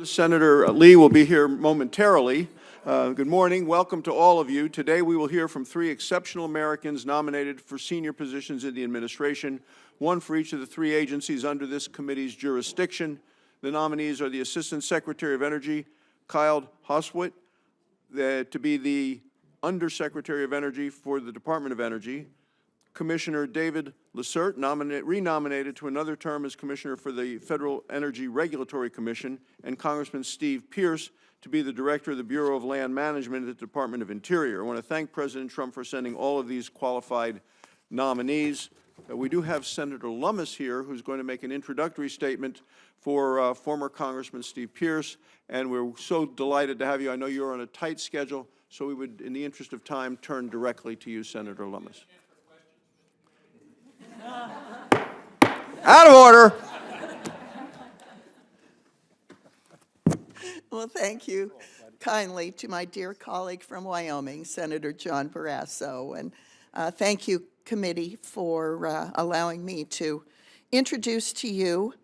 Senator Lee will be here momentarily. Good morning. Welcome to all of you. Today we will hear from three exceptional Americans nominated for senior positions in the administration, one for each of the three agencies under this committee's jurisdiction. The nominees are the Assistant Secretary of Energy, Kyle Haustveit, to be the Undersecretary of Energy for the Department of Energy, Commissioner David LaCerte, renominated to another term as Commissioner for the Federal Energy Regulatory Commission, and Congressman Steve Pearce to be the Director of the Bureau of Land Management at the Department of Interior. I want to thank President Trump for sending all of these qualified nominees. We do have Senator Lummis here, who's going to make an introductory statement for former Congressman Steve Pearce, and we're so delighted to have you. I know you're on a tight schedule, so we would, in the interest of time, turn directly to you, Senator Lummis. Out of order. Well, thank you kindly to my dear colleague from Wyoming, Senator John Barrasso, and thank you, committee, for allowing me to introduce to you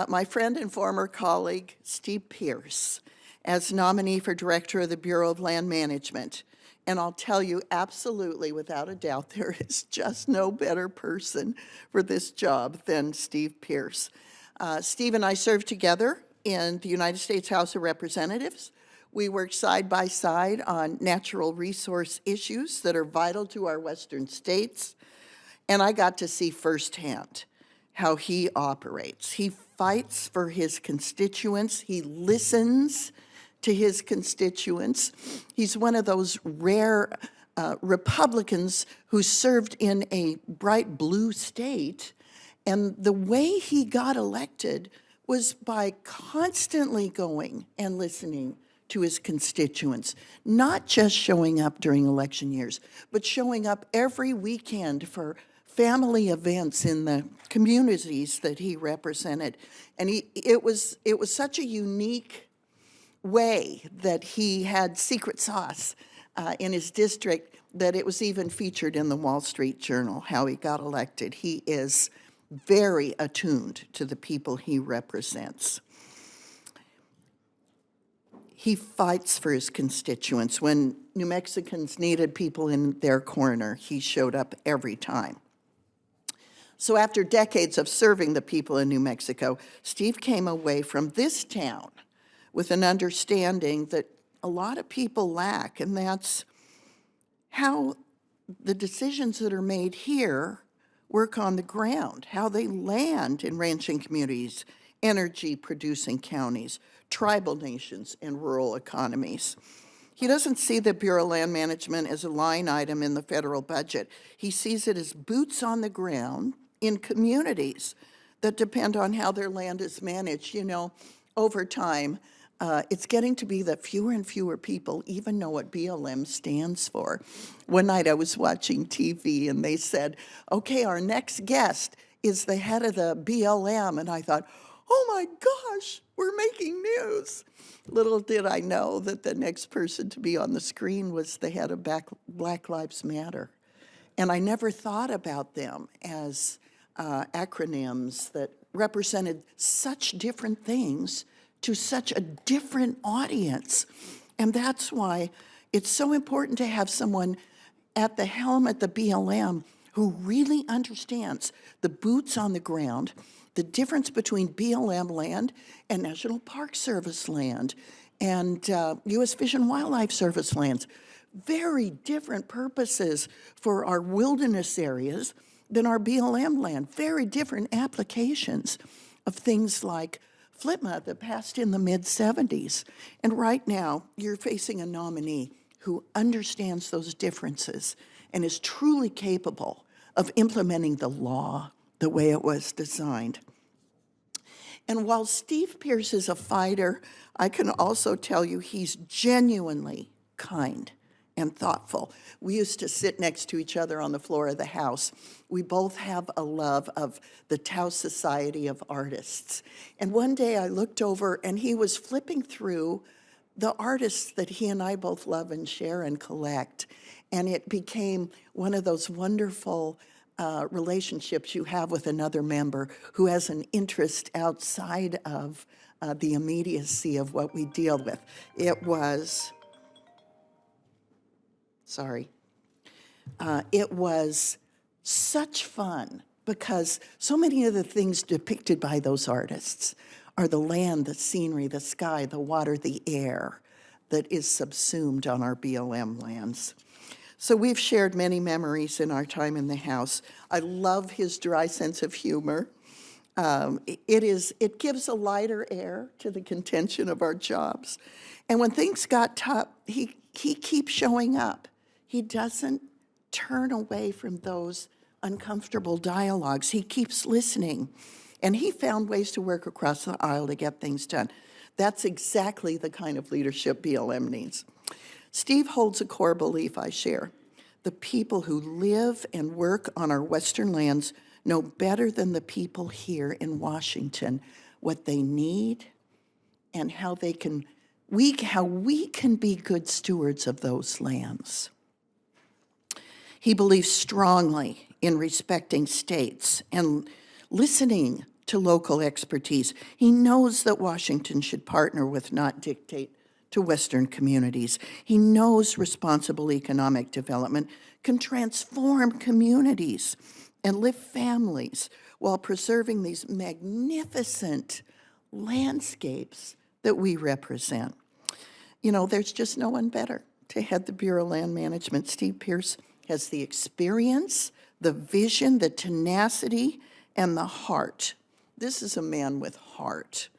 my friend and former colleague, Steve Pearce, as nominee for Director of the Bureau of Land Management. And I'll tell you absolutely, without a doubt, there is just no better person for this job than Steve Pearce. Steve and I served together in the United States House of Representatives. We worked side by side on natural resource issues that are vital to our western states. And I got to see firsthand how he operates. He fights for his constituents. He listens to his constituents. He's one of those rare Republicans who served in a bright blue state, and the way he got elected was by constantly going and listening to his constituents, not just showing up during election years, but showing up every weekend for family events in the communities that he represented. And it was such a unique way that he had secret sauce in his district that it was even featured in the Wall Street Journal, how he got elected. He is very attuned to the people he represents. He fights for his constituents. When New Mexicans needed people in their corner, he showed up every time. So after decades of serving the people in New Mexico, Steve came away from this town with an understanding that a lot of people lack, and that's how the decisions that are made here work on the ground, how they land in ranching communities, energy-producing counties, tribal nations, and rural economies. He doesn't see the Bureau of Land Management as a line item in the federal budget. He sees it as boots on the ground in communities that depend on how their land is managed. You know, over time, it's getting to be that fewer and fewer people even know what BLM stands for. One night I was watching TV and they said, okay, our next guest is the head of the BLM. And I thought, oh my gosh, we're making news. Little did I know that the next person to be on the screen was the head of Black Lives Matter. And I never thought about them as acronyms that represented such different things to such a different audience. And that's why it's so important to have someone at the helm at the BLM who really understands the boots on the ground, the difference between BLM land and National Park Service land and U.S. Fish and Wildlife Service lands. Very different purposes for our wilderness areas than our BLM land. Very different applications of things like FLTMA that passed in the mid-'70s. And right now, you're facing a nominee who understands those differences and is truly capable of implementing the law the way it was designed. And while Steve Pearce is a fighter, I can also tell you he's genuinely kind and thoughtful. We used to sit next to each other on the floor of the House. We both have a love of the Taos Society of Artists. And one day I looked over and he was flipping through the artists that he and I both love and share and collect. And it became one of those wonderful relationships you have with another member who has an interest outside of the immediacy of what we deal with. It was such fun because so many of the things depicted by those artists are the land, the scenery, the sky, the water, the air that is subsumed on our BLM lands. So we've shared many memories in our time in the House. I love his dry sense of humor. It gives a lighter air to the contention of our jobs. And when things got tough, he keeps showing up. He doesn't turn away from those uncomfortable dialogues. He keeps listening. And he found ways to work across the aisle to get things done. That's exactly the kind of leadership BLM needs. Steve holds a core belief I share. The people who live and work on our Western lands know better than the people here in Washington what they need and how we can be good stewards of those lands. He believes strongly in respecting states and listening to local expertise. He knows that Washington should partner with, not dictate, to Western communities. He knows responsible economic development can transform communities and lift families while preserving these magnificent landscapes that we represent. You know, there's just no one better to head the Bureau of Land Management. Steve Pearce has the experience, the vision, the tenacity, and the heart. This is a man with heart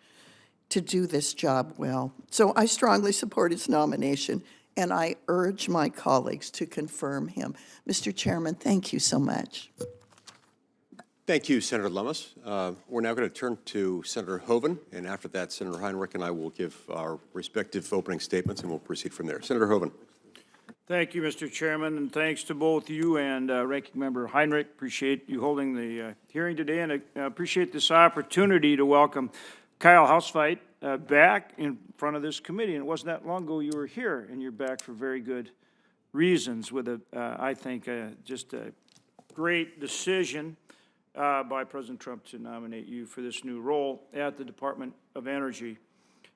to do this job well. So I strongly support his nomination, and I urge my colleagues to confirm him. Mr. Chairman, thank you so much. Thank you, Senator Lummis. We're now going to turn to Senator Hoeven, and after that, Senator Heinrich and I will give our respective opening statements, and we'll proceed from there. Senator Hoeven. Thank you, Mr. Chairman, and thanks to both you and Ranking Member Heinrich. Appreciate you holding the hearing today, and I appreciate this opportunity to welcome Kyle Haustveit back in front of this committee. And it wasn't that long ago you were here, and you're back for very good reasons with, I think, just a great decision by President Trump to nominate you for this new role at the Department of Energy.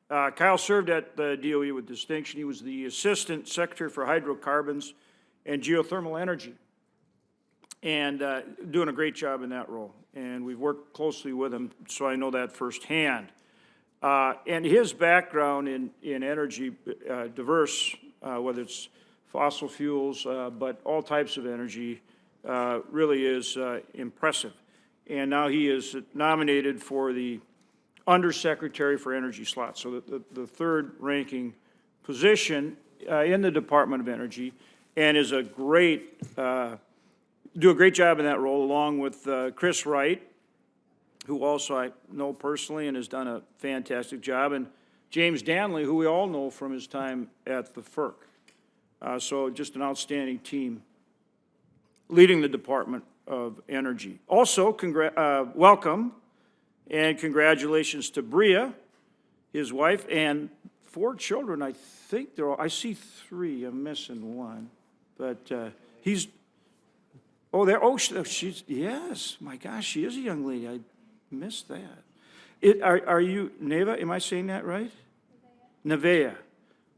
Kyle served at the DOE with distinction. He was the Assistant Secretary for Hydrocarbons and Geothermal Energy, and doing a great job in that role. And we've worked closely with him, so I know that firsthand. And his background in energy, diverse, whether it's fossil fuels, but all types of energy, really is impressive. And now he is nominated for the Undersecretary for Energy slot, so the third ranking position in the Department of Energy, and is a great, do a great job in that role, along with Chris Wright, who also I know personally and has done a fantastic job, and James Danley, who we all know from his time at the FERC. So just an outstanding team leading the Department of Energy. Also, welcome and congratulations to Bria, his wife, and 4 children. I think they're all, I see 3, I'm missing 1, but he's, oh, there, oh, she's, yes, my gosh, she is a young lady. I missed that. Are you, Neva, am I saying that right? Nevea.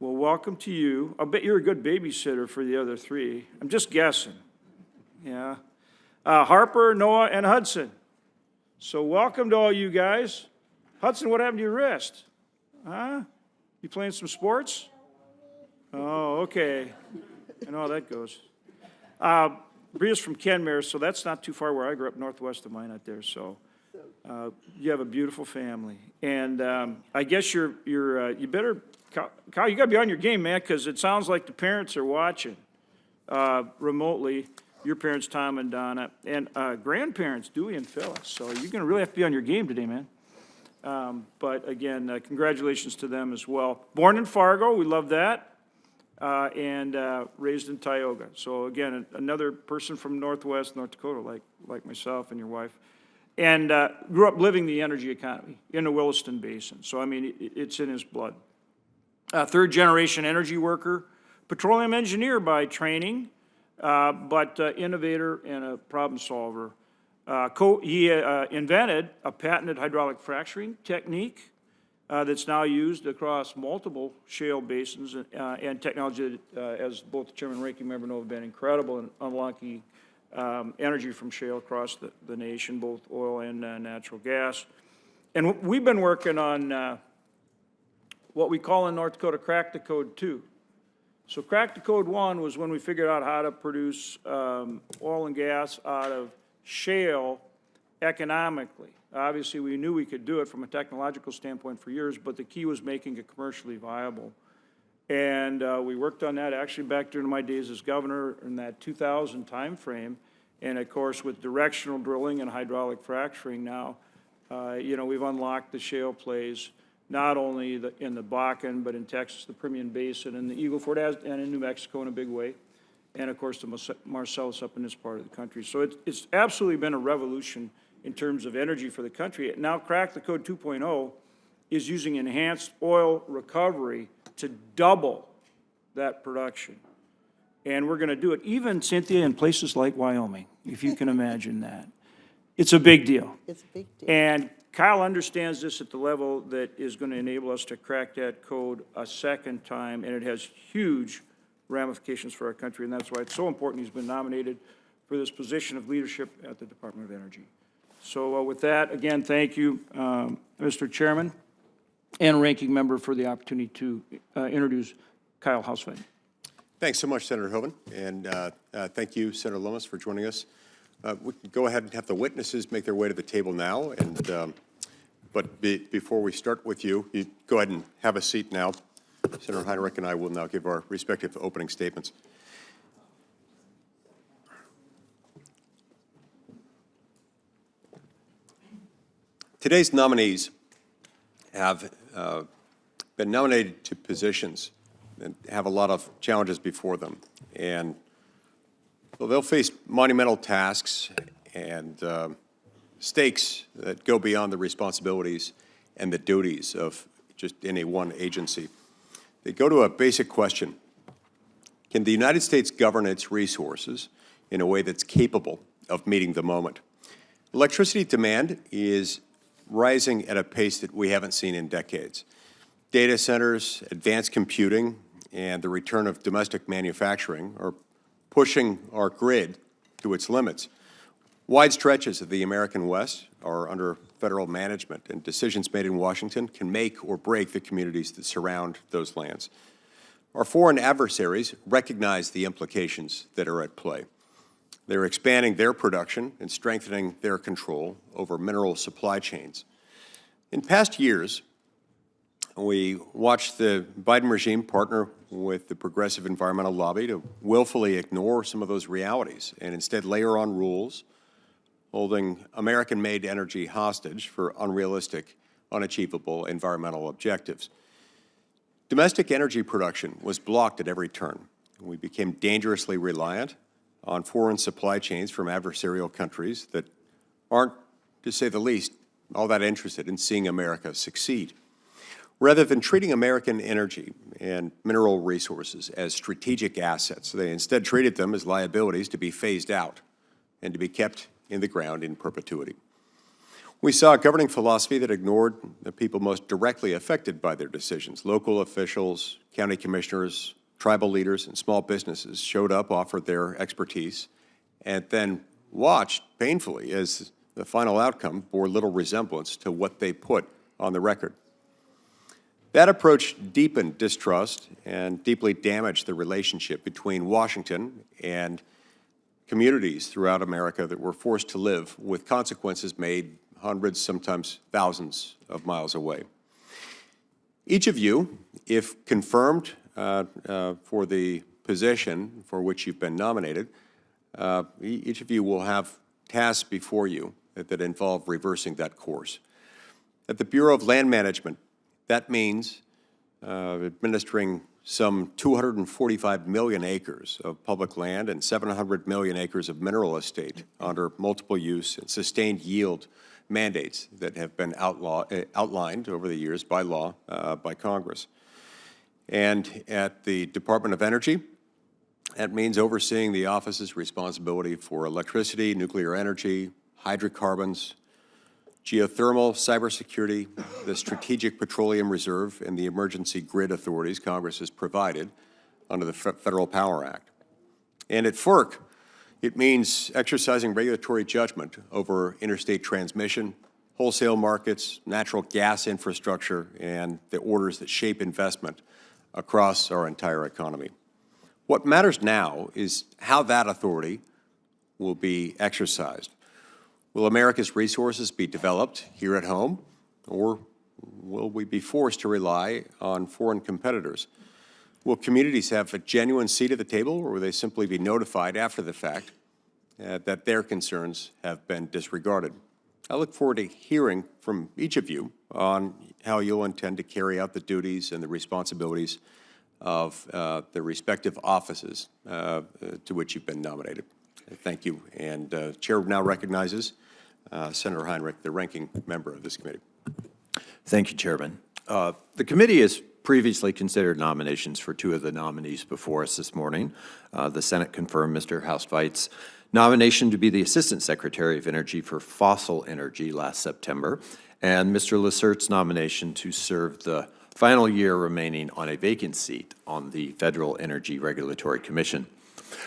Well, welcome to you. I'll bet you're a good babysitter for the other 3. I'm just guessing. Yeah. Harper, Noah, and Hudson. So welcome to all you guys. Hudson, what happened to your wrist? Huh? You playing some sports? Oh, okay. I know how that goes. Bria's from Kenmare, so that's not too far where I grew up, northwest of Minot there. So you have a beautiful family. And I guess you better, Kyle, you got to be on your game, man, because it sounds like the parents are watching remotely. Your parents, Tom and Donna, and grandparents, Dewey and Phyllis. So you're going to really have to be on your game today, man. But again, congratulations to them as well. Born in Fargo, we love that, and raised in Tioga. So again, another person from Northwest North Dakota, like myself and your wife, and grew up living the energy economy in the Williston Basin. So I mean, it's in his blood. Third-generation energy worker, petroleum engineer by training. But innovator and a problem solver. He invented a patented hydraulic fracturing technique that's now used across multiple shale basins and technology that, as both the Chairman and Ranking Member know, have been incredible in unlocking energy from shale across the nation, both oil and natural gas. And we've been working on what we call in North Dakota Crack the Code 2. So Crack the Code 1 was when we figured out how to produce oil and gas out of shale economically. Obviously, we knew we could do it from a technological standpoint for years, but the key was making it commercially viable. And we worked on that actually back during my days as governor in that 2000 timeframe. And of course, with directional drilling and hydraulic fracturing now, we've unlocked the shale plays, not only in the Bakken, but in Texas, the Permian Basin, and the Eagle Ford, and in New Mexico in a big way, and of course the Marcellus up in this part of the country. So it's absolutely been a revolution in terms of energy for the country. Now Crack the Code 2.0 is using enhanced oil recovery to double that production. And we're going to do it even, Cynthia, in places like Wyoming, if you can imagine that. It's a big deal. It's a big deal. And Kyle understands this at the level that is going to enable us to crack that code a second time, and it has huge ramifications for our country, and that's why it's so important he's been nominated for this position of leadership at the Department of Energy. So with that, again, thank you, Mr. Chairman and Ranking Member, for the opportunity to introduce Kyle Haustveit. Thanks so much, Senator Hoeven, and thank you, Senator Lummis, for joining us. We can go ahead and have the witnesses make their way to the table now, and but before we start with you, you go ahead and have a seat now. Senator Heinrich and I will now give our respective opening statements. Today's nominees have been nominated to positions and have a lot of challenges before them. And well, they'll face monumental tasks and stakes that go beyond the responsibilities and the duties of just any one agency. They go to a basic question: can the United States govern its resources in a way that's capable of meeting the moment? Electricity demand is rising at a pace that we haven't seen in decades. Data centers, advanced computing, and the return of domestic manufacturing are pushing our grid to its limits. Wide stretches of the American West are under federal management, and decisions made in Washington can make or break the communities that surround those lands. Our foreign adversaries recognize the implications that are at play. They're expanding their production and strengthening their control over mineral supply chains. In past years, we watched the Biden regime partner with the progressive environmental lobby to willfully ignore some of those realities and instead layer on rules holding American-made energy hostage for unrealistic, unachievable environmental objectives. Domestic energy production was blocked at every turn. We became dangerously reliant on foreign supply chains from adversarial countries that aren't, to say the least, all that interested in seeing America succeed. Rather than treating American energy and mineral resources as strategic assets, they instead treated them as liabilities to be phased out and to be kept in the ground in perpetuity. We saw a governing philosophy that ignored the people most directly affected by their decisions. Local officials, county commissioners, tribal leaders, and small businesses showed up, offered their expertise, and then watched painfully as the final outcome bore little resemblance to what they put on the record. That approach deepened distrust and deeply damaged the relationship between Washington and communities throughout America that were forced to live with consequences made hundreds, sometimes thousands of miles away. Each of you, if confirmed for the position for which you've been nominated, each of you will have tasks before you that involve reversing that course. At the Bureau of Land Management, that means administering some 245 million acres of public land and 700 million acres of mineral estate under multiple use and sustained yield mandates that have been outlined over the years by law by Congress. And at the Department of Energy, that means overseeing the office's responsibility for electricity, nuclear energy, hydrocarbons, geothermal, cybersecurity, the Strategic Petroleum Reserve, and the emergency grid authorities Congress has provided under the Federal Power Act. And at FERC, it means exercising regulatory judgment over interstate transmission, wholesale markets, natural gas infrastructure, and the orders that shape investment across our entire economy. What matters now is how that authority will be exercised. Will America's resources be developed here at home, or will we be forced to rely on foreign competitors? Will communities have a genuine seat at the table, or will they simply be notified after the fact that their concerns have been disregarded? I look forward to hearing from each of you on how you'll intend to carry out the duties and the responsibilities of the respective offices to which you've been nominated. Thank you. And Chair now recognizes Senator Heinrich, the ranking member of this committee. Thank you, Chairman. The committee has previously considered nominations for two of the nominees before us this morning. The Senate confirmed Mr. Haustveit's nomination to be the Assistant Secretary of Energy for Fossil Energy last September, and Mr. LaCerte's nomination to serve the final year remaining on a vacant seat on the Federal Energy Regulatory Commission.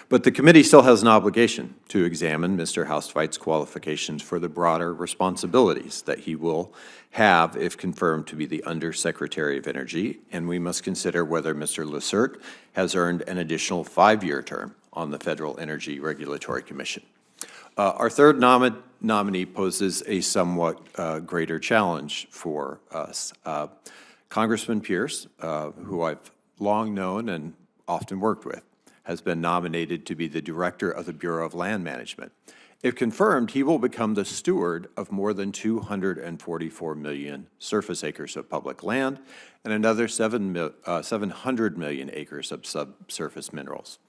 But the committee still has an obligation to examine Mr. Haustveit's qualifications for the broader responsibilities that he will have if confirmed to be the Undersecretary of Energy, and we must consider whether Mr. LaCerte has earned an additional 5-year term on the Federal Energy Regulatory Commission. Our third nominee poses a somewhat greater challenge for us. Congressman Pearce, who I've long known and often worked with, has been nominated to be the Director of the Bureau of Land Management. If confirmed, he will become the steward of more than 244 million surface acres of public land and another 700 million acres of subsurface minerals.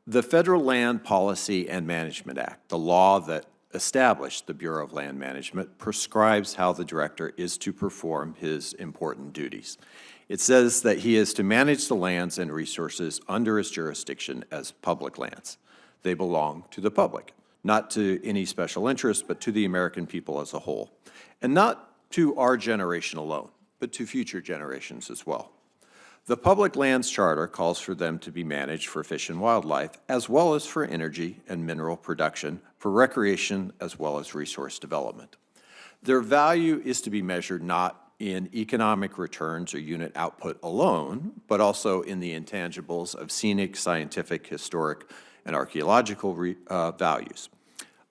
The Federal Land Policy and Management Act, the law that established the Bureau of Land Management, prescribes how the director is to perform his important duties. It says that he is to manage the lands and resources under his jurisdiction as public lands. They belong to the public, not to any special interest, but to the American people as a whole. And not to our generation alone, but to future generations as well. The Public Lands Charter calls for them to be managed for fish and wildlife, as well as for energy and mineral production, for recreation, as well as resource development. Their value is to be measured not in economic returns or unit output alone, but also in the intangibles of scenic, scientific, historic, and archaeological values.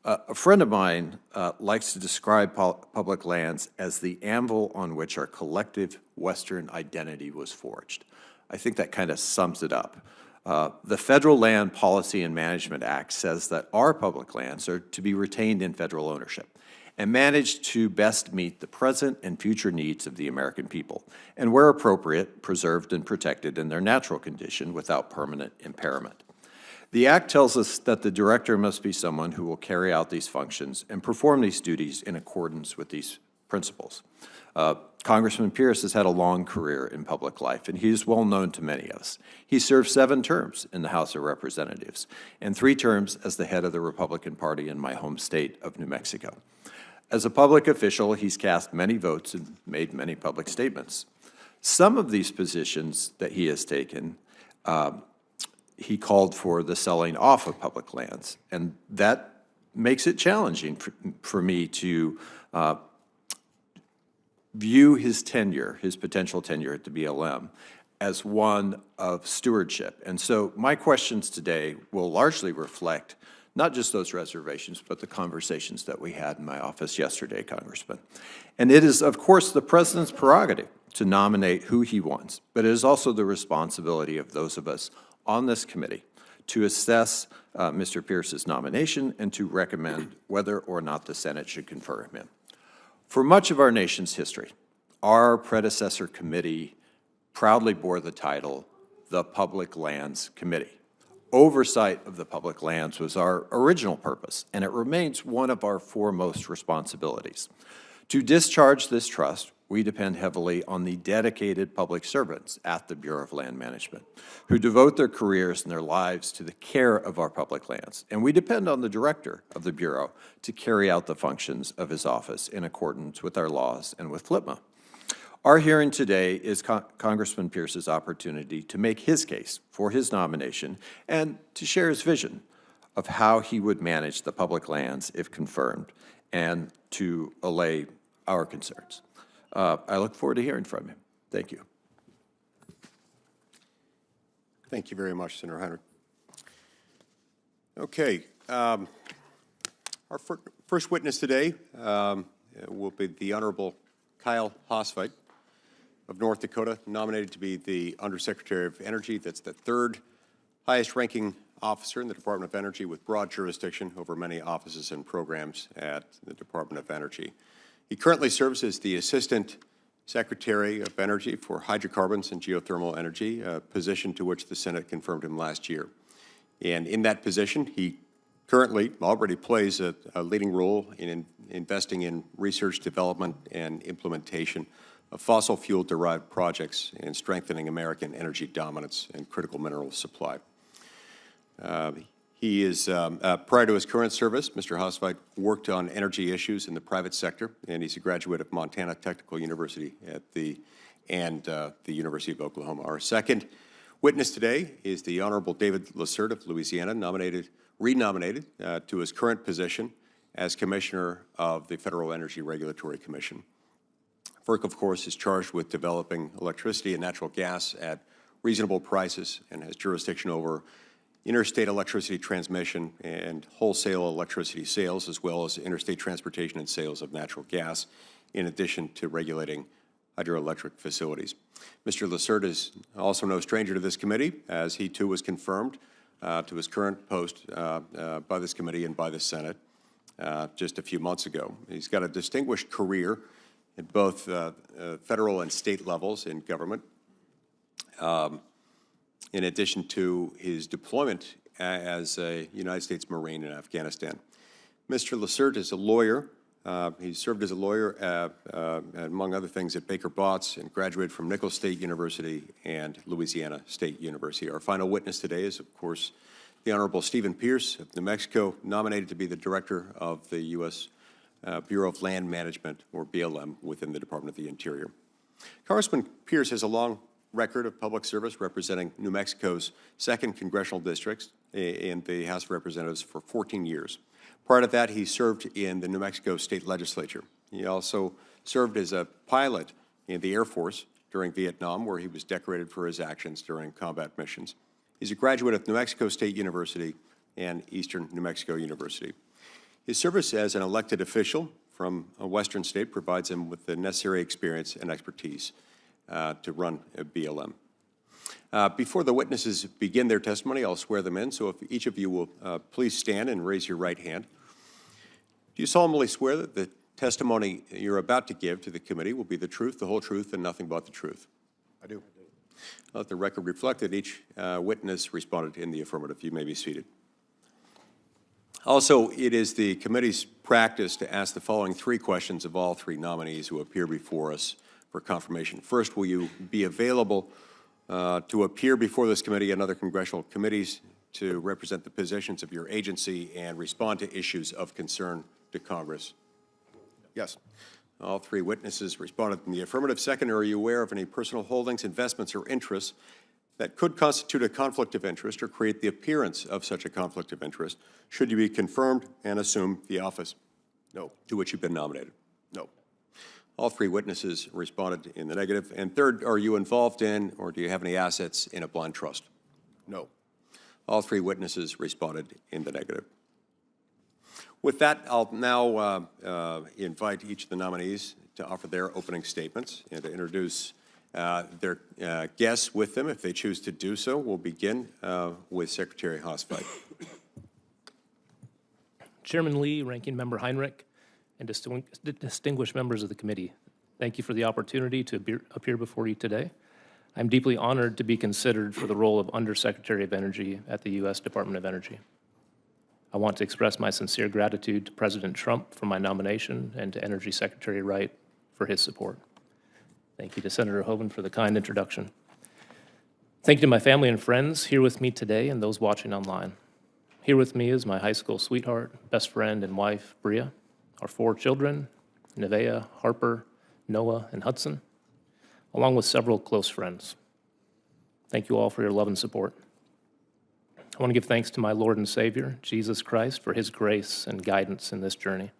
A friend of mine likes to describe public lands as the anvil on which our collective Western identity was forged. I think that kind of sums it up. The Federal Land Policy and Management Act says that our public lands are to be retained in federal ownership and managed to best meet the present and future needs of the American people, and where appropriate, preserved and protected in their natural condition without permanent impairment. The Act tells us that the director must be someone who will carry out these functions and perform these duties in accordance with these principles. Congressman Pearce has had a long career in public life, and he is well known to many of us. He served 7 terms in the House of Representatives and 3 terms as the head of the Republican Party in my home state of New Mexico. As a public official, he's cast many votes and made many public statements. Some of these positions that he has taken, he called for the selling off of public lands, and that makes it challenging for me to view his tenure, his potential tenure at the BLM, as one of stewardship. And so my questions today will largely reflect not just those reservations, but the conversations that we had in my office yesterday, Congressman. And it is, of course, the President's prerogative to nominate who he wants, but it is also the responsibility of those of us on this committee to assess Mr. Pearce's nomination and to recommend whether or not the Senate should confer him in. For much of our nation's history, our predecessor committee proudly bore the title, the Public Lands Committee. Oversight of the public lands was our original purpose, and it remains one of our foremost responsibilities. To discharge this trust, we depend heavily on the dedicated public servants at the Bureau of Land Management who devote their careers and their lives to the care of our public lands. And we depend on the director of the Bureau to carry out the functions of his office in accordance with our laws and with FLPMA. Our hearing today is Congressman Pearce's opportunity to make his case for his nomination and to share his vision of how he would manage the public lands if confirmed and to allay our concerns. I look forward to hearing from him. Thank you. Thank you very much, Senator Heinrich. Okay. Our first witness today will be the Honorable Kyle Haustveit of North Dakota, nominated to be the Undersecretary of Energy. That's the third highest ranking officer in the Department of Energy with broad jurisdiction over many offices and programs at the Department of Energy. He currently serves as the Assistant Secretary of Energy for Hydrocarbons and Geothermal Energy, a position to which the Senate confirmed him last year. And in that position, he currently already plays a leading role in investing in research, development, and implementation of fossil fuel-derived projects and strengthening American energy dominance and critical mineral supply. He is, prior to his current service, Mr. Haustveit worked on energy issues in the private sector, and he's a graduate of Montana Technical University and the University of Oklahoma. Our second witness today is the Honorable David LaCerte of Louisiana, renominated to his current position as Commissioner of the Federal Energy Regulatory Commission. FERC, of course, is charged with developing electricity and natural gas at reasonable prices and has jurisdiction over interstate electricity transmission and wholesale electricity sales, as well as interstate transportation and sales of natural gas, in addition to regulating hydroelectric facilities. Mr. LaCerte is also no stranger to this committee, as he too was confirmed to his current post by this committee and by the Senate just a few months ago. He's got a distinguished career at both federal and state levels in government, in addition to his deployment as a United States Marine in Afghanistan. Mr. LaCerte is a lawyer. He served as a lawyer, among other things, at Baker Botts and graduated from Nichols State University and Louisiana State University. Our final witness today is, of course, the Honorable Stevan Pearce of New Mexico, nominated to be the Director of the U.S. Bureau of Land Management, or BLM, within the Department of the Interior. Congressman Pearce has a long record of public service representing New Mexico's 2nd Congressional District in the House of Representatives for 14 years. Prior to that, he served in the New Mexico State Legislature. He also served as a pilot in the Air Force during Vietnam, where he was decorated for his actions during combat missions. He's a graduate of New Mexico State University and Eastern New Mexico University. His service as an elected official from a western state provides him with the necessary experience and expertise to run a BLM. Before the witnesses begin their testimony, I'll swear them in, so if each of you will please stand and raise your right hand. Do you solemnly swear that the testimony you're about to give to the committee will be the truth, the whole truth, and nothing but the truth? I do. Let the record reflect that each witness responded in the affirmative. You may be seated. Also, it is the committee's practice to ask the following 3 questions of all 3 nominees who appear before us for confirmation. First, will you be available to appear before this committee and other congressional committees to represent the positions of your agency and respond to issues of concern to Congress? Yes. All 3 witnesses responded in the affirmative. Second, are you aware of any personal holdings, investments, or interests that could constitute a conflict of interest or create the appearance of such a conflict of interest should you be confirmed and assume the office No. to which you've been nominated? No. All 3 witnesses responded in the negative. And third, are you involved in or do you have any assets in a blind trust? No. All 3 witnesses responded in the negative. With that, I'll now invite each of the nominees to offer their opening statements and to introduce their guests with them if they choose to do so. We'll begin with Secretary Haustveit. Chairman Lee, Ranking Member Heinrich, and distinguished members of the committee, thank you for the opportunity to appear before you today. I'm deeply honored to be considered for the role of Undersecretary of Energy at the U.S. Department of Energy. I want to express my sincere gratitude to President Trump for my nomination and to Energy Secretary Wright for his support. Thank you to Senator Hoeven for the kind introduction. Thank you to my family and friends here with me today and those watching online. Here with me is my high school sweetheart, best friend, and wife, Bria, our 4 children, Nevaeh, Harper, Noah, and Hudson, along with several close friends. Thank you all for your love and support. I want to give thanks to my Lord and Savior, Jesus Christ, for his grace and guidance in this journey.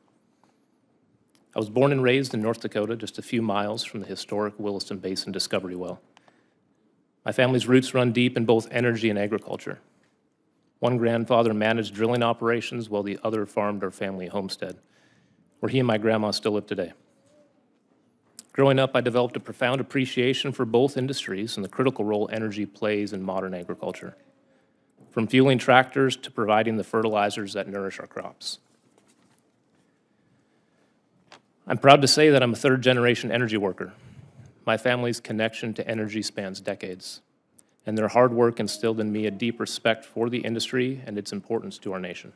I was born and raised in North Dakota, just a few miles from the historic Williston Basin Discovery Well. My family's roots run deep in both energy and agriculture. One grandfather managed drilling operations while the other farmed our family homestead, where he and my grandma still live today. Growing up, I developed a profound appreciation for both industries and the critical role energy plays in modern agriculture, from fueling tractors to providing the fertilizers that nourish our crops. I'm proud to say that I'm a third-generation energy worker. My family's connection to energy spans decades, and their hard work instilled in me a deep respect for the industry and its importance to our nation.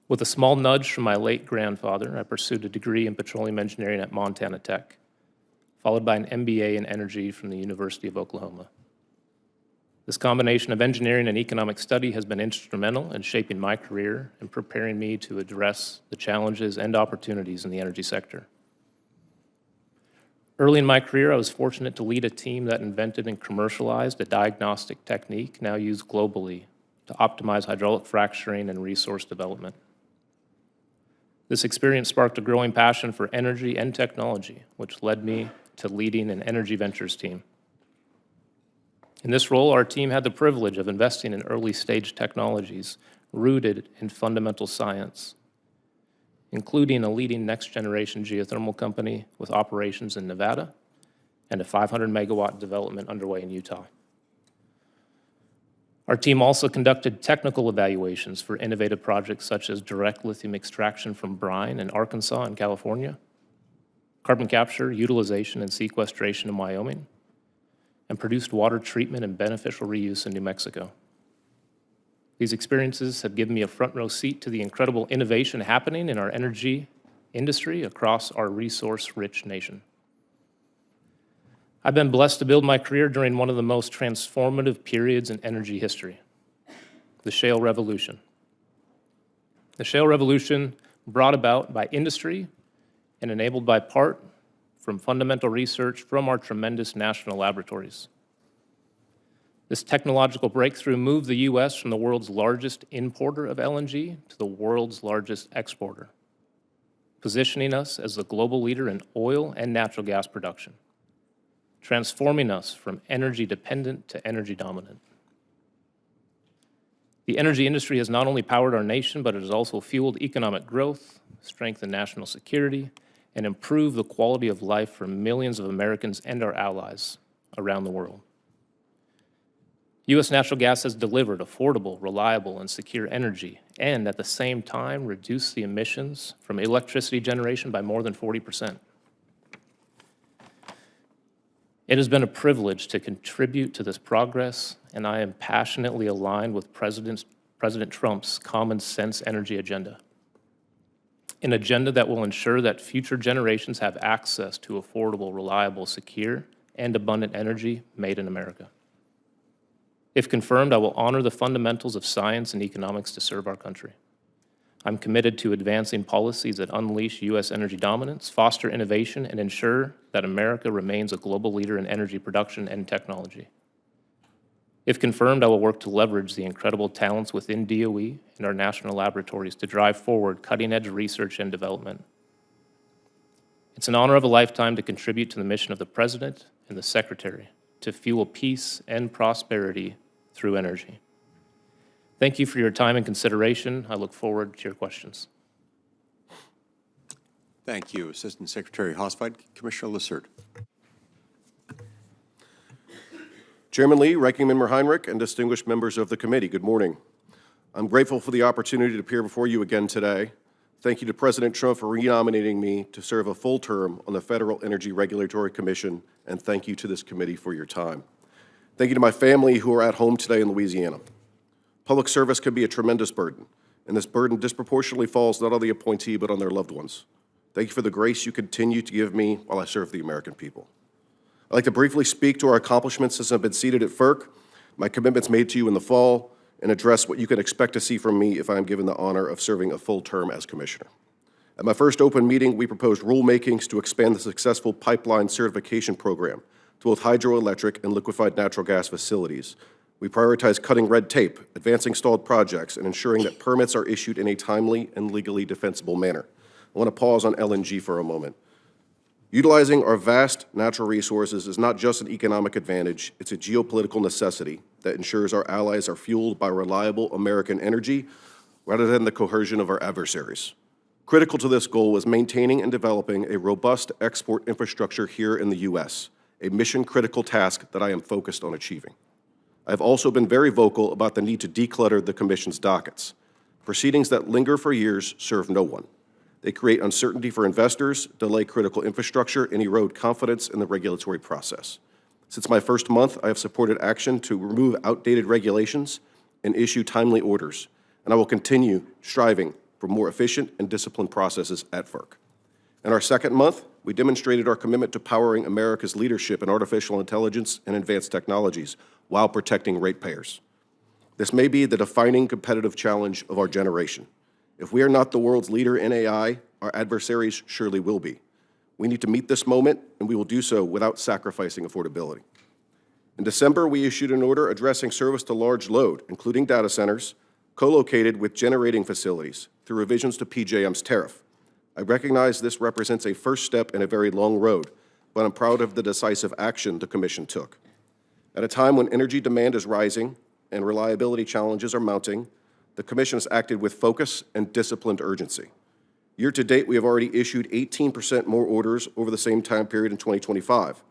With a small nudge from my late grandfather, I pursued a degree in petroleum engineering at Montana Tech, followed by an MBA in energy from the University of Oklahoma. This combination of engineering and economic study has been instrumental in shaping my career and preparing me to address the challenges and opportunities in the energy sector. Early in my career, I was fortunate to lead a team that invented and commercialized a diagnostic technique now used globally to optimize hydraulic fracturing and resource development. This experience sparked a growing passion for energy and technology, which led me to leading an energy ventures team. In this role, our team had the privilege of investing in early-stage technologies rooted in fundamental science, including a leading next-generation geothermal company with operations in Nevada and a 500-megawatt development underway in Utah. Our team also conducted technical evaluations for innovative projects such as direct lithium extraction from brine in Arkansas and California, carbon capture, utilization, and sequestration in Wyoming, and produced water treatment and beneficial reuse in New Mexico. These experiences have given me a front-row seat to the incredible innovation happening in our energy industry across our resource-rich nation. I've been blessed to build my career during one of the most transformative periods in energy history, the shale revolution. The shale revolution brought about by industry and enabled by part from fundamental research from our tremendous national laboratories. This technological breakthrough moved the U.S. from the world's largest importer of LNG to the world's largest exporter, positioning us as the global leader in oil and natural gas production, transforming us from energy dependent to energy dominant. The energy industry has not only powered our nation, but it has also fueled economic growth, strengthened national security, and improved the quality of life for millions of Americans and our allies around the world. U.S. natural gas has delivered affordable, reliable, and secure energy, and at the same time reduced the emissions from electricity generation by more than 40%. It has been a privilege to contribute to this progress, and I am passionately aligned with President Trump's common sense energy agenda, an agenda that will ensure that future generations have access to affordable, reliable, secure, and abundant energy made in America. If confirmed, I will honor the fundamentals of science and economics to serve our country. I'm committed to advancing policies that unleash U.S. energy dominance, foster innovation, and ensure that America remains a global leader in energy production and technology. If confirmed, I will work to leverage the incredible talents within DOE and our national laboratories to drive forward cutting-edge research and development. It's an honor of a lifetime to contribute to the mission of the President and the Secretary to fuel peace and prosperity through energy. Thank you for your time and consideration. I look forward to your questions. Thank you, Assistant Secretary Haustveit. Commissioner LaCerte. Chairman Lee, Ranking Member Heinrich, and distinguished members of the committee, good morning. I'm grateful for the opportunity to appear before you again today. Thank you to President Trump for renominating me to serve a full term on the Federal Energy Regulatory Commission, and thank you to this committee for your time. Thank you to my family who are at home today in Louisiana. Public service can be a tremendous burden, and this burden disproportionately falls not on the appointee but on their loved ones. Thank you for the grace you continue to give me while I serve the American people. I'd like to briefly speak to our accomplishments since I've been seated at FERC, my commitments made to you in the fall, and address what you can expect to see from me if I am given the honor of serving a full term as commissioner. At my first open meeting, we proposed rulemakings to expand the successful pipeline certification program to both hydroelectric and liquefied natural gas facilities. We prioritize cutting red tape, advancing stalled projects, and ensuring that permits are issued in a timely and legally defensible manner. I want to pause on LNG for a moment. Utilizing our vast natural resources is not just an economic advantage, it's a geopolitical necessity that ensures our allies are fueled by reliable American energy rather than the coercion of our adversaries. Critical to this goal is maintaining and developing a robust export infrastructure here in the U.S., a mission-critical task that I am focused on achieving. I've also been very vocal about the need to declutter the Commission's dockets. Proceedings that linger for years serve no one. They create uncertainty for investors, delay critical infrastructure, and erode confidence in the regulatory process. Since my first month, I have supported action to remove outdated regulations and issue timely orders, and I will continue striving for more efficient and disciplined processes at FERC. In our second month, we demonstrated our commitment to powering America's leadership in artificial intelligence and advanced technologies while protecting ratepayers. This may be the defining competitive challenge of our generation. If we are not the world's leader in AI, our adversaries surely will be. We need to meet this moment, and we will do so without sacrificing affordability. In December, we issued an order addressing service to large load, including data centers, co-located with generating facilities through revisions to PJM's tariff. I recognize this represents a first step in a very long road, but I'm proud of the decisive action the Commission took. At a time when energy demand is rising and reliability challenges are mounting, the Commission has acted with focus and disciplined urgency. Year to date, we have already issued 18% more orders over the same time period in 2025.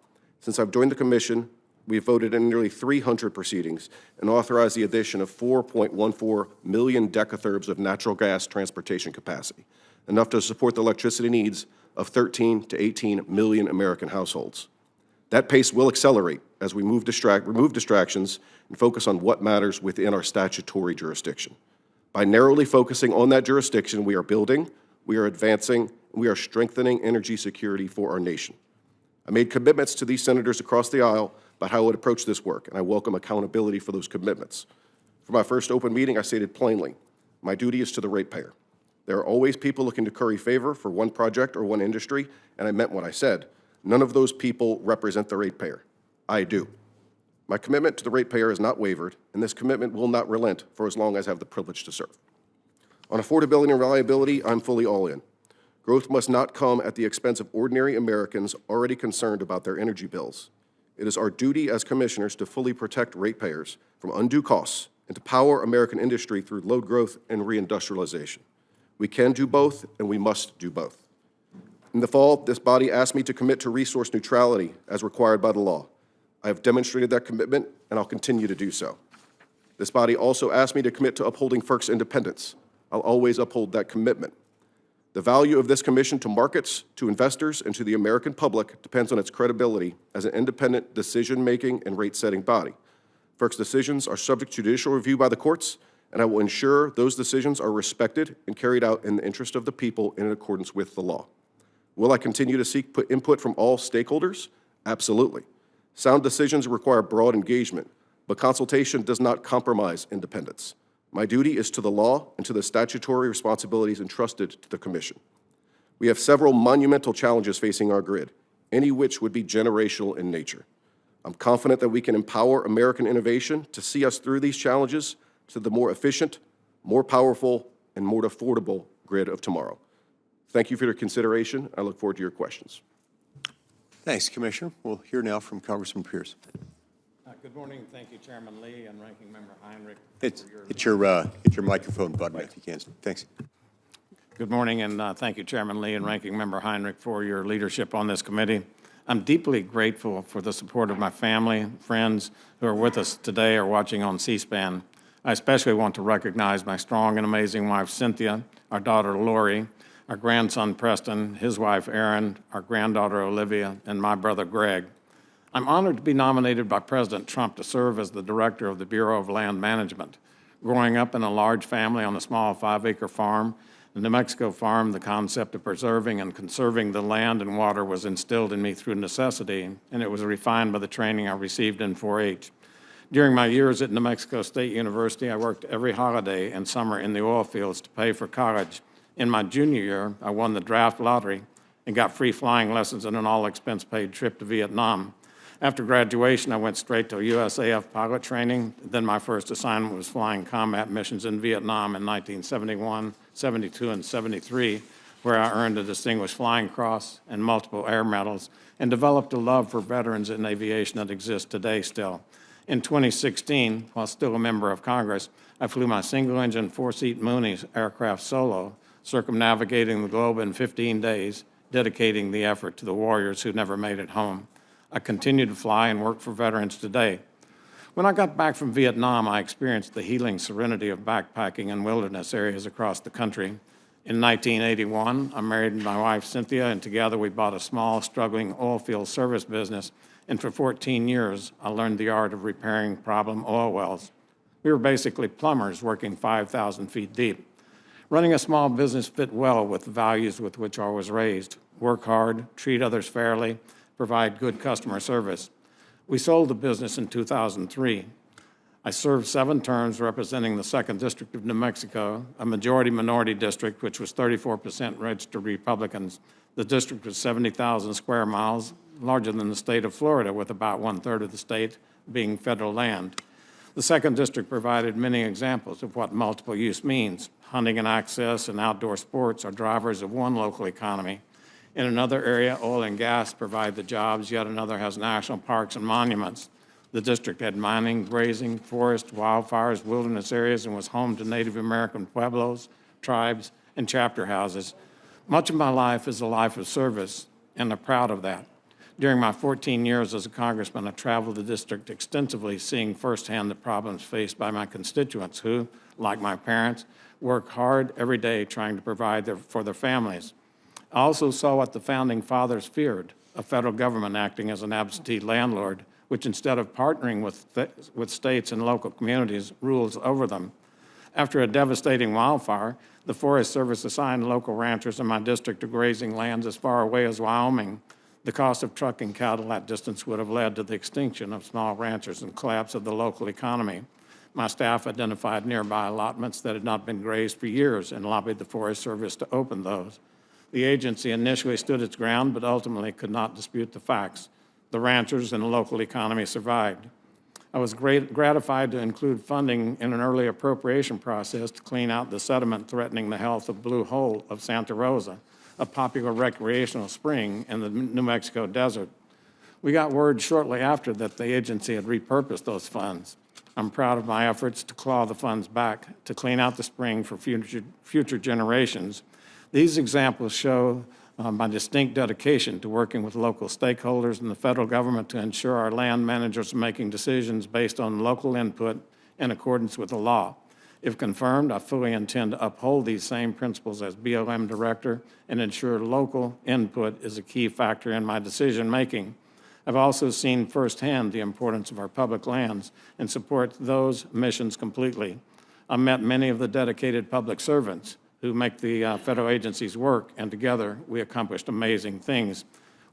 Since I've joined the Commission, we have voted in nearly 300 proceedings and authorized the addition of 4.14 million decatherms of natural gas transportation capacity, enough to support the electricity needs of 13 to 18 million American households. That pace will accelerate as we remove distractions and focus on what matters within our statutory jurisdiction. By narrowly focusing on that jurisdiction, we are building, we are advancing, and we are strengthening energy security for our nation. I made commitments to these senators across the aisle about how I would approach this work, and I welcome accountability for those commitments. For my first open meeting, I stated plainly, my duty is to the ratepayer. There are always people looking to curry favor for one project or one industry, and I meant what I said. None of those people represent the ratepayer. I do. My commitment to the ratepayer has not wavered, and this commitment will not relent for as long as I have the privilege to serve. On affordability and reliability, I'm fully all in. Growth must not come at the expense of ordinary Americans already concerned about their energy bills. It is our duty as commissioners to fully protect ratepayers from undue costs and to power American industry through load growth and reindustrialization. We can do both, and we must do both. In the fall, this body asked me to commit to resource neutrality as required by the law. I have demonstrated that commitment, and I'll continue to do so. This body also asked me to commit to upholding FERC's independence. I'll always uphold that commitment. The value of this commission to markets, to investors, and to the American public depends on its credibility as an independent decision-making and rate-setting body. FERC's decisions are subject to judicial review by the courts, and I will ensure those decisions are respected and carried out in the interest of the people in accordance with the law. Will I continue to seek input from all stakeholders? Absolutely. Sound decisions require broad engagement, but consultation does not compromise independence. My duty is to the law and to the statutory responsibilities entrusted to the Commission. We have several monumental challenges facing our grid, any which would be generational in nature. I'm confident that we can empower American innovation to see us through these challenges to the more efficient, more powerful, and more affordable grid of tomorrow. Thank you for your consideration. I look forward to your questions. Thanks, Commissioner. We'll hear now from Congressman Pearce. Good morning. Thank you, Chairman Lee and Ranking Member Heinrich. Hit your microphone button if you can. Thanks. Good morning, and thank you, Chairman Lee and Ranking Member Heinrich, for your leadership on this committee. I'm deeply grateful for the support of my family, friends who are with us today or watching on C-SPAN. I especially want to recognize my strong and amazing wife, Cynthia, our daughter, Lori, our grandson, Preston, his wife, Erin, our granddaughter, Olivia, and my brother, Greg. I'm honored to be nominated by President Trump to serve as the director of the Bureau of Land Management. Growing up in a large family on a small 5-acre farm The New Mexico farm, the concept of preserving and conserving the land and water was instilled in me through necessity, and it was refined by the training I received in 4-H. During my years at New Mexico State University, I worked every holiday and summer in the oil fields to pay for college. In my junior year, I won the draft lottery and got free flying lessons and an all-expense-paid trip to Vietnam. After graduation, I went straight to USAF pilot training. Then my first assignment was flying combat missions in Vietnam in 1971, 72, and 73, where I earned a Distinguished Flying Cross and multiple air medals and developed a love for veterans in aviation that exists today still. In 2016, while still a member of Congress, I flew my single-engine, four-seat Mooney aircraft solo, circumnavigating the globe in 15 days, dedicating the effort to the warriors who never made it home. I continue to fly and work for veterans today. When I got back from Vietnam, I experienced the healing serenity of backpacking in wilderness areas across the country. In 1981, I married my wife, Cynthia, and together we bought a small, struggling oil field service business, and for 14 years, I learned the art of repairing problem oil wells. We were basically plumbers working 5,000 feet deep. Running a small business fit well with the values with which I was raised: work hard, treat others fairly, provide good customer service. We sold the business in 2003. I served 7 terms representing the 2nd District of New Mexico, a majority-minority district which was 34% registered Republicans. The district was 70,000 square miles, larger than the state of Florida, with about 1/3 of the state being federal land. The 2nd District provided many examples of what multiple use means. Hunting and access and outdoor sports are drivers of one local economy. In another area, oil and gas provide the jobs, yet another has national parks and monuments. The district had mining, grazing, forest, wildfires, wilderness areas, and was home to Native American pueblos, tribes, and chapter houses. Much of my life is a life of service, and I'm proud of that. During my 14 years as a congressman, I traveled the district extensively, seeing firsthand the problems faced by my constituents who, like my parents, work hard every day trying to provide for their families. I also saw what the Founding Fathers feared: a federal government acting as an absentee landlord, which instead of partnering with states and local communities, rules over them. After a devastating wildfire, the Forest Service assigned local ranchers in my district to grazing lands as far away as Wyoming. The cost of trucking cattle that distance would have led to the extinction of small ranchers and collapse of the local economy. My staff identified nearby allotments that had not been grazed for years and lobbied the Forest Service to open those. The agency initially stood its ground, but ultimately could not dispute the facts. The ranchers and the local economy survived. I was gratified to include funding in an early appropriation process to clean out the sediment threatening the health of Blue Hole of Santa Rosa, a popular recreational spring in the New Mexico desert. We got word shortly after that the agency had repurposed those funds. I'm proud of my efforts to claw the funds back to clean out the spring for future generations. These examples show my distinct dedication to working with local stakeholders and the federal government to ensure our land managers are making decisions based on local input in accordance with the law. If confirmed, I fully intend to uphold these same principles as BLM director and ensure local input is a key factor in my decision-making. I've also seen firsthand the importance of our public lands and support those missions completely. I've met many of the dedicated public servants who make the federal agencies work, and together we accomplished amazing things.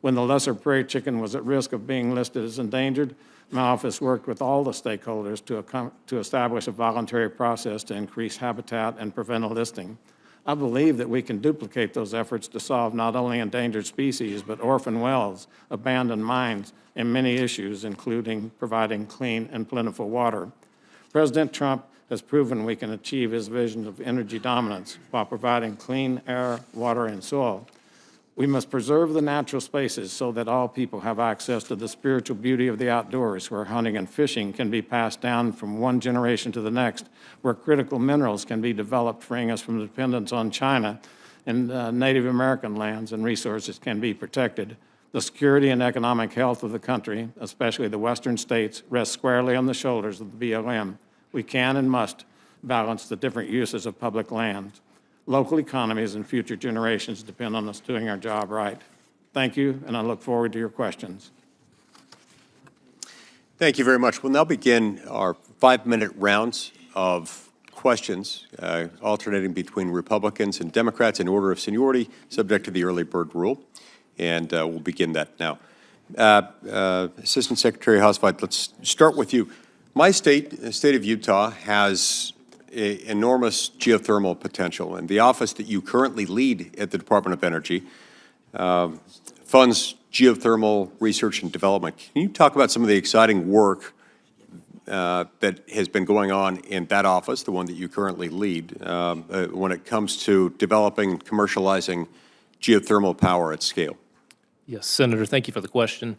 When the lesser prairie chicken was at risk of being listed as endangered, my office worked with all the stakeholders to establish a voluntary process to increase habitat and prevent a listing. I believe that we can duplicate those efforts to solve not only endangered species, but orphan wells, abandoned mines, and many issues, including providing clean and plentiful water. President Trump has proven we can achieve his vision of energy dominance while providing clean air, water, and soil. We must preserve the natural spaces so that all people have access to the spiritual beauty of the outdoors, where hunting and fishing can be passed down from one generation to the next, where critical minerals can be developed, freeing us from dependence on China, and Native American lands and resources can be protected. The security and economic health of the country, especially the western states, rests squarely on the shoulders of the BLM. We can and must balance the different uses of public lands. Local economies and future generations depend on us doing our job right. Thank you, and I look forward to your questions. Thank you very much. We'll now begin our 5-minute rounds of questions, alternating between Republicans and Democrats in order of seniority, subject to the early bird rule. And we'll begin that now. Assistant Secretary Haustveit, let's start with you. My state, the state of Utah, has enormous geothermal potential, and the office that you currently lead at the Department of Energy funds geothermal research and development. Can you talk about some of the exciting work that has been going on in that office, the one that you currently lead, when it comes to developing and commercializing geothermal power at scale? Yes, Senator, thank you for the question.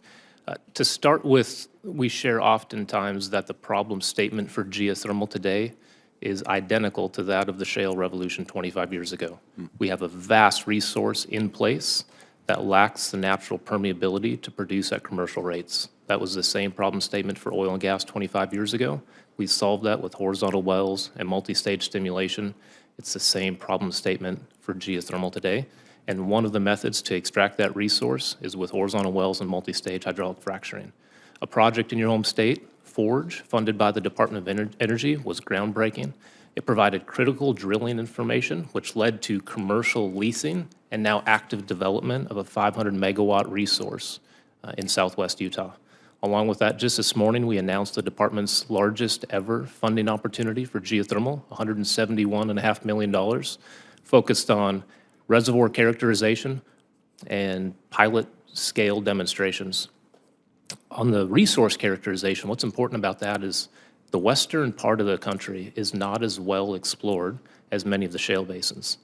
To start with, we share oftentimes that the problem statement for geothermal today is identical to that of the shale revolution 25 years ago. We have a vast resource in place that lacks the natural permeability to produce at commercial rates. That was the same problem statement for oil and gas 25 years ago. We solved that with horizontal wells and multi-stage stimulation. It's the same problem statement for geothermal today. And one of the methods to extract that resource is with horizontal wells and multi-stage hydraulic fracturing. A project in your home state, Forge, funded by the Department of Energy, was groundbreaking. It provided critical drilling information, which led to commercial leasing and now active development of a 500 megawatt resource in southwest Utah. Along with that, just this morning, we announced the department's largest ever funding opportunity for geothermal, $171.5 million, focused on reservoir characterization and pilot scale demonstrations. On the resource characterization, what's important about that is the western part of the country is not as well explored as many of the shale basins.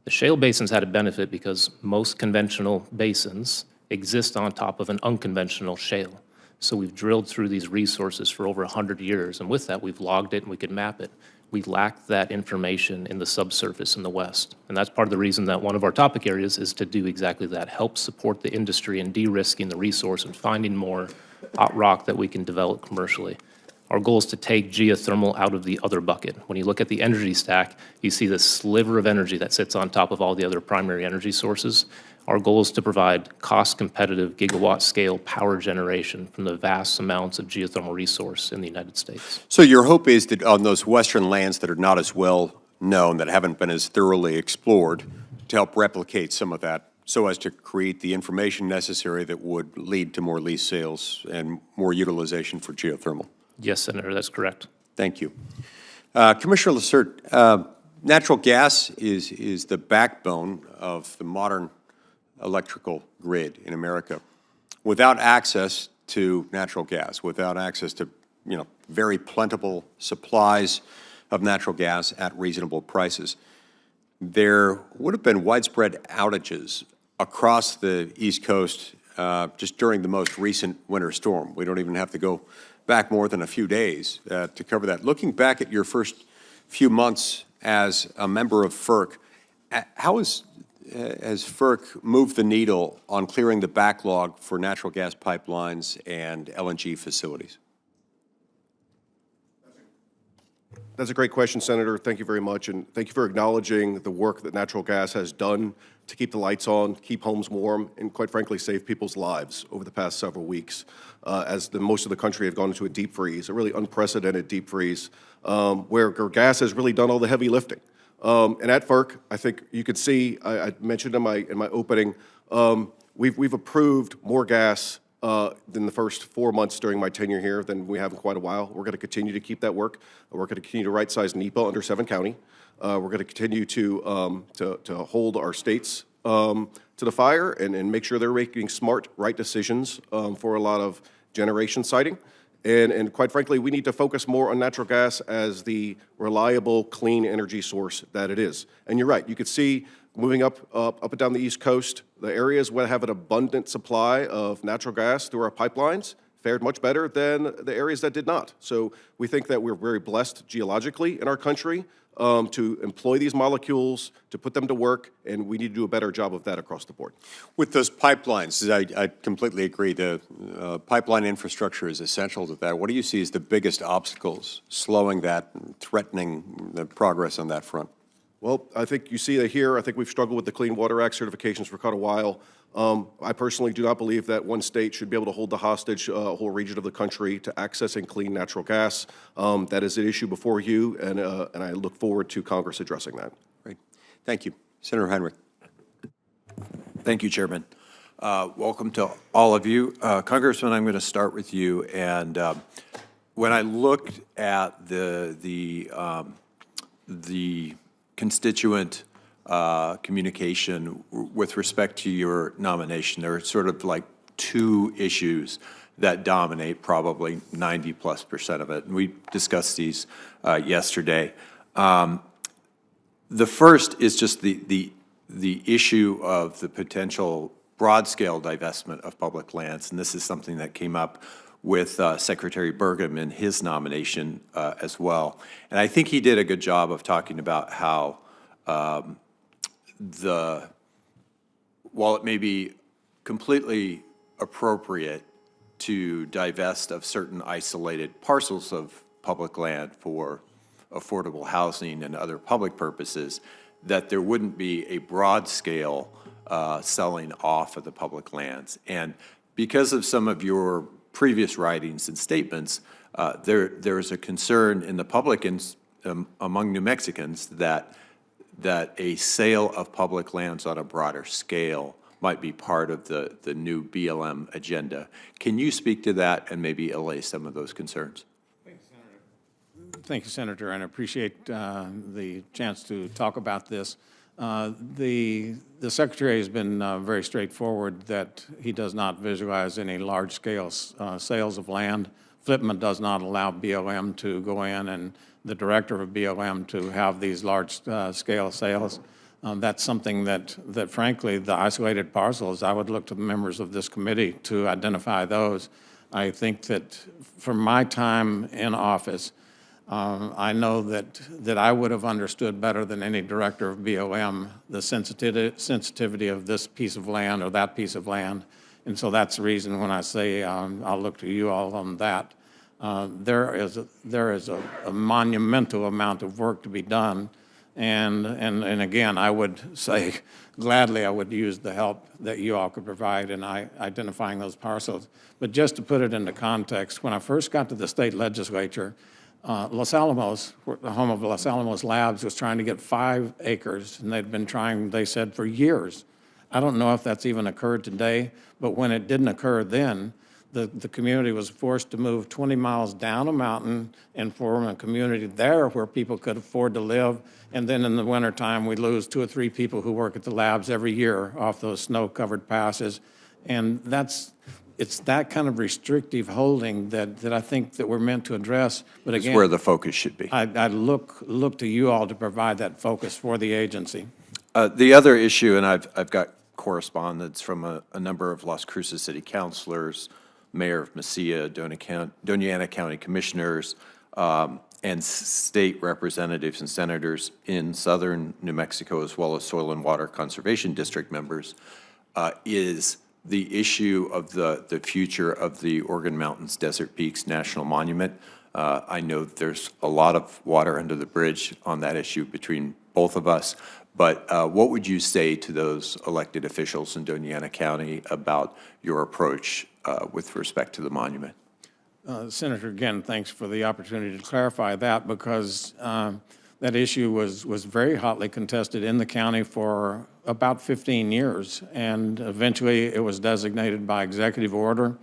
The shale basins had a benefit because most conventional basins exist on top of an unconventional shale. So we've drilled through these resources for over 100 years, and with that, we've logged it and we could map it. We lack that information in the subsurface in the West. And that's part of the reason that one of our topic areas is to do exactly that, help support the industry in de-risking the resource and finding more hot rock that we can develop commercially. Our goal is to take geothermal out of the other bucket. When you look at the energy stack, you see this sliver of energy that sits on top of all the other primary energy sources. Our goal is to provide cost-competitive gigawatt-scale power generation from the vast amounts of geothermal resource in the United States. So your hope is that on those western lands that are not as well known, that haven't been as thoroughly explored, to help replicate some of that so as to create the information necessary that would lead to more lease sales and more utilization for geothermal. Yes, Senator, that's correct. Thank you. Commissioner LaCerte, natural gas is the backbone of the modern electrical grid in America. Without access to natural gas, without access to very plentiful supplies of natural gas at reasonable prices, there would have been widespread outages across the East Coast just during the most recent winter storm. We don't even have to go back more than a few days to cover that. Looking back at your first few months as a member of FERC, how has FERC moved the needle on clearing the backlog for natural gas pipelines and LNG facilities? That's a great question, Senator. Thank you very much, and thank you for acknowledging the work that natural gas has done to keep the lights on, keep homes warm, and quite frankly, save people's lives over the past several weeks as most of the country have gone into a deep freeze, a really unprecedented deep freeze, where gas has really done all the heavy lifting. And at FERC, I think you could see, I mentioned in my opening, we've approved more gas than the first 4 months during my tenure here than we have in quite a while. We're going to continue to keep that work. We're going to continue to right-size NEPA under Stevan County. We're going to continue to hold our states to the fire and make sure they're making smart, right decisions for a lot of generation siting. And quite frankly, we need to focus more on natural gas as the reliable, clean energy source that it is. And you're right, you could see moving up and down the East Coast, the areas where have an abundant supply of natural gas through our pipelines fared much better than the areas that did not. So we think that we're very blessed geologically in our country to employ these molecules, to put them to work, and we need to do a better job of that across the board. With those pipelines, I completely agree. The pipeline infrastructure is essential to that. What do you see as the biggest obstacles slowing that and threatening the progress on that front? Well, I think you see that here. I think we've struggled with the Clean Water Act certifications for quite a while. I personally do not believe that one state should be able to hold the hostage a whole region of the country to accessing clean natural gas. That is an issue before you, and I look forward to Congress addressing that. Great. Thank you. Senator Heinrich. Thank you, Chairman. Welcome to all of you. Congressman, I'm going to start with you. And when I looked at the constituent communication with respect to your nomination, there are sort of like two issues that dominate probably 90+% of it. And we discussed these yesterday. The first is just the issue of the potential broad-scale divestment of public lands, and this is something that came up with Secretary Burgum in his nomination as well. And I think he did a good job of talking about how while it may be completely appropriate to divest of certain isolated parcels of public land for affordable housing and other public purposes, that there wouldn't be a broad-scale selling off of the public lands. And because of some of your previous writings and statements, there is a concern in the public and among New Mexicans that a sale of public lands on a broader scale might be part of the new BLM agenda. Can you speak to that and maybe allay some of those concerns? Thank you, Senator, and I appreciate the chance to talk about this. The Secretary has been very straightforward that he does not visualize any large-scale sales of land. Flipman does not allow BLM to go in and the director of BLM to have these large-scale sales. That's something that frankly, the isolated parcels, I would look to the members of this committee to identify those. I think that from my time in office, I know that I would have understood better than any director of BLM the sensitivity of this piece of land or that piece of land. And so that's the reason when I say I'll look to you all on that. There is a monumental amount of work to be done. And again, I would say gladly I would use the help that you all could provide in identifying those parcels. But just to put it into context, when I first got to the state legislature, Los Alamos, the home of Los Alamos Labs, was trying to get 5 acres, and they'd been trying, they said, for years. I don't know if that's even occurred today, but when it didn't occur then, the community was forced to move 20 miles down a mountain and form a community there where people could afford to live. And then in the wintertime, we lose 2 or 3 people who work at the labs every year off those snow-covered passes. And it's that kind of restrictive holding that I think that we're meant to address. But again, It's where the focus should be. I look to you all to provide that focus for the agency. The other issue, and I've got correspondence from a number of Las Cruces City councilors, Mayor of Mesilla, Doñana County commissioners, and state representatives and senators in southern New Mexico, as well as Soil and Water Conservation District members, is the issue of the future of the Organ Mountains Desert Peaks National Monument. I know there's a lot of water under the bridge on that issue between both of us, but what would you say to those elected officials in Doñana County about your approach with respect to the monument? Senator, again, thanks for the opportunity to clarify that, because that issue was very hotly contested in the county for about 15 years, and eventually it was designated by executive order.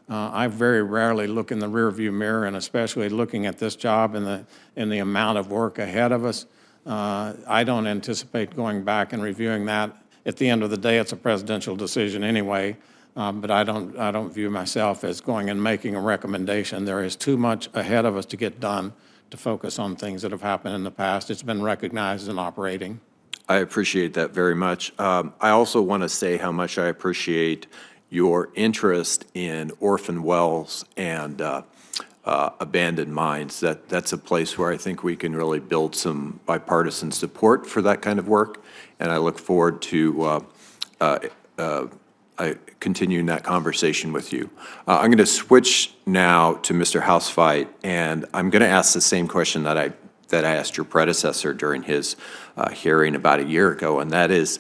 I very rarely look in the rearview mirror, and especially looking at this job and the amount of work ahead of us. I don't anticipate going back and reviewing that. At the end of the day, it's a presidential decision anyway, but I don't view myself as going and making a recommendation. There is too much ahead of us to get done to focus on things that have happened in the past. It's been recognized and operating. I appreciate that very much. I also want to say how much I appreciate your interest in orphan wells and abandoned mines. That's a place where I think we can really build some bipartisan support for that kind of work, and I look forward to continuing that conversation with you. I'm going to switch now to Mr. Haustveit, and I'm going to ask the same question that I that I asked your predecessor during his hearing about a year ago, and that is,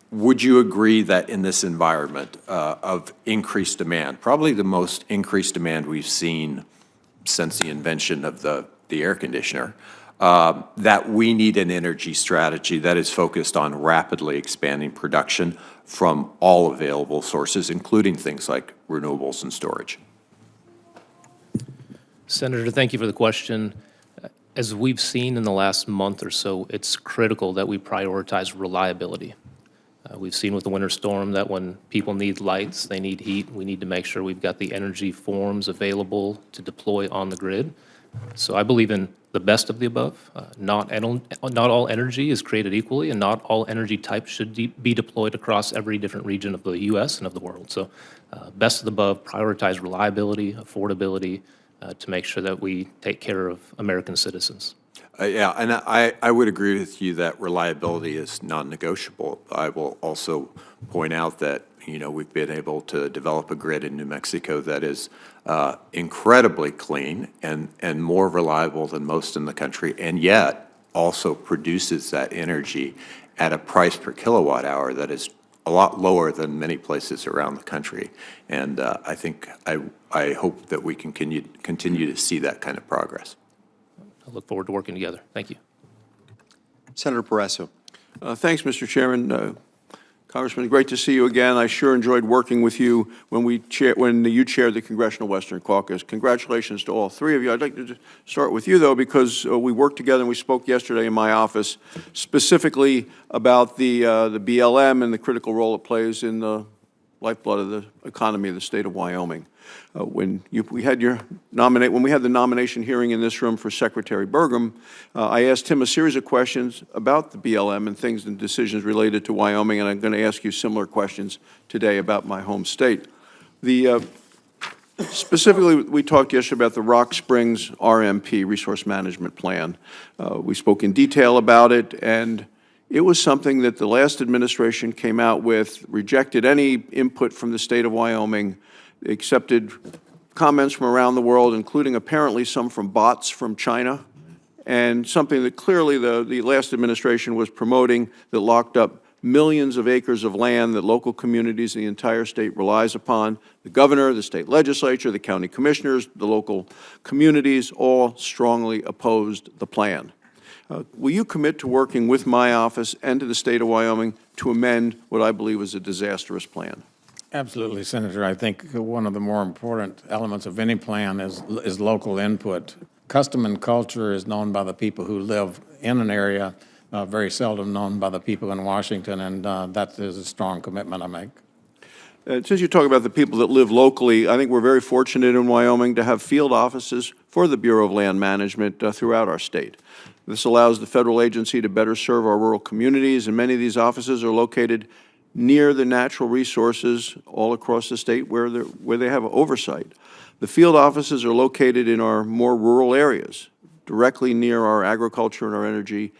would you agree that in this environment of increased demand, probably the most increased demand we've seen since the invention of the air conditioner, that we need an energy strategy that is focused on rapidly expanding production from all available sources, including things like renewables and storage? Senator, thank you for the question. As we've seen in the last month or so, it's critical that we prioritize reliability. We've seen with the winter storm that when people need lights, they need heat, we need to make sure we've got the energy forms available to deploy on the grid. So I believe in the best of the above. Not all energy is created equally, and not all energy types should be deployed across every different region of the U.S. and of the world. So best of the above, prioritize reliability, affordability, to make sure that we take care of American citizens. Yeah, and I would agree with you that reliability is non-negotiable. I will also point out that, you know, we've been able to develop a grid in New Mexico that is incredibly clean and more reliable than most in the country, and yet also produces that energy at a price per kilowatt hour that is a lot lower than many places around the country. And I think I hope that we can continue to see that kind of progress. I look forward to working together. Thank you. Senator Pearce. Thanks, Mr. Chairman. Congressman, great to see you again. I sure enjoyed working with you when you chaired the Congressional Western Caucus. Congratulations to all three of you. I'd like to start with you, though, because we worked together and we spoke yesterday in my office specifically about the BLM and the critical role it plays in the lifeblood of the economy of the state of Wyoming. When we had the nomination hearing in this room for Secretary Burgum, I asked him a series of questions about the BLM and things and decisions related to Wyoming, and I'm going to ask you similar questions today about my home state. Specifically, we talked yesterday about the Rock Springs RMP, Resource Management Plan. We spoke in detail about it, and it was something that the last administration came out with, rejected any input from the state of Wyoming, accepted comments from around the world, including apparently some from bots from China, and something that clearly the last administration was promoting that locked up millions of acres of land that local communities in the entire state relies upon. The governor, the state legislature, the county commissioners, the local communities all strongly opposed the plan. Will you commit to working with my office and to the state of Wyoming to amend what I believe is a disastrous plan? Absolutely, Senator. I think one of the more important elements of any plan is local input. Custom and culture is known by the people who live in an area, very seldom known by the people in Washington, and that is a strong commitment I make. Since you talk about the people that live locally, I think we're very fortunate in Wyoming to have field offices for the Bureau of Land Management throughout our state. This allows the federal agency to better serve our rural communities, and many of these offices are located near the natural resources all across the state where they have oversight. The field offices are located in our more rural areas, directly near our agriculture and our energy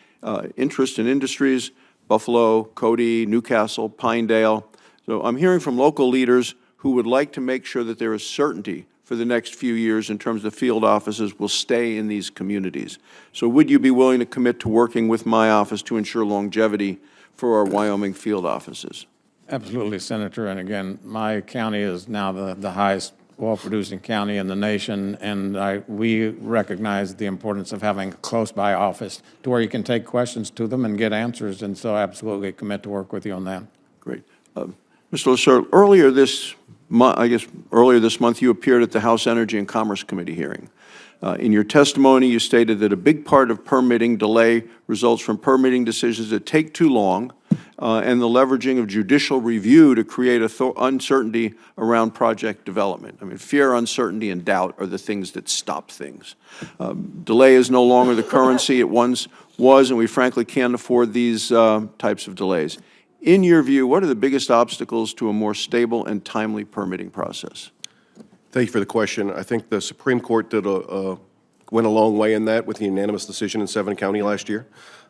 interest and industries, Buffalo, Cody, Newcastle, Pinedale. So I'm hearing from local leaders who would like to make sure that there is certainty for the next few years in terms of field offices will stay in these communities. So would you be willing to commit to working with my office to ensure longevity for our Wyoming field offices? Absolutely, Senator. And again, my county is now the highest oil-producing county in the nation, and we recognize the importance of having a close-by office to where you can take questions to them and get answers, and so absolutely commit to work with you on that. Great. Mr. LaCerte, earlier this month, you appeared at the House Energy and Commerce Committee hearing. In your testimony, you stated that a big part of permitting delay results from permitting decisions that take too long and the leveraging of judicial review to create uncertainty around project development. I mean, fear, uncertainty, and doubt are the things that stop things. Delay is no longer the currency it once was, and we frankly can't afford these types of delays. In your view, what are the biggest obstacles to a more stable and timely permitting process? Thank you for the question. I think the Supreme Court went a long way in that with the unanimous decision in Stevan County last year.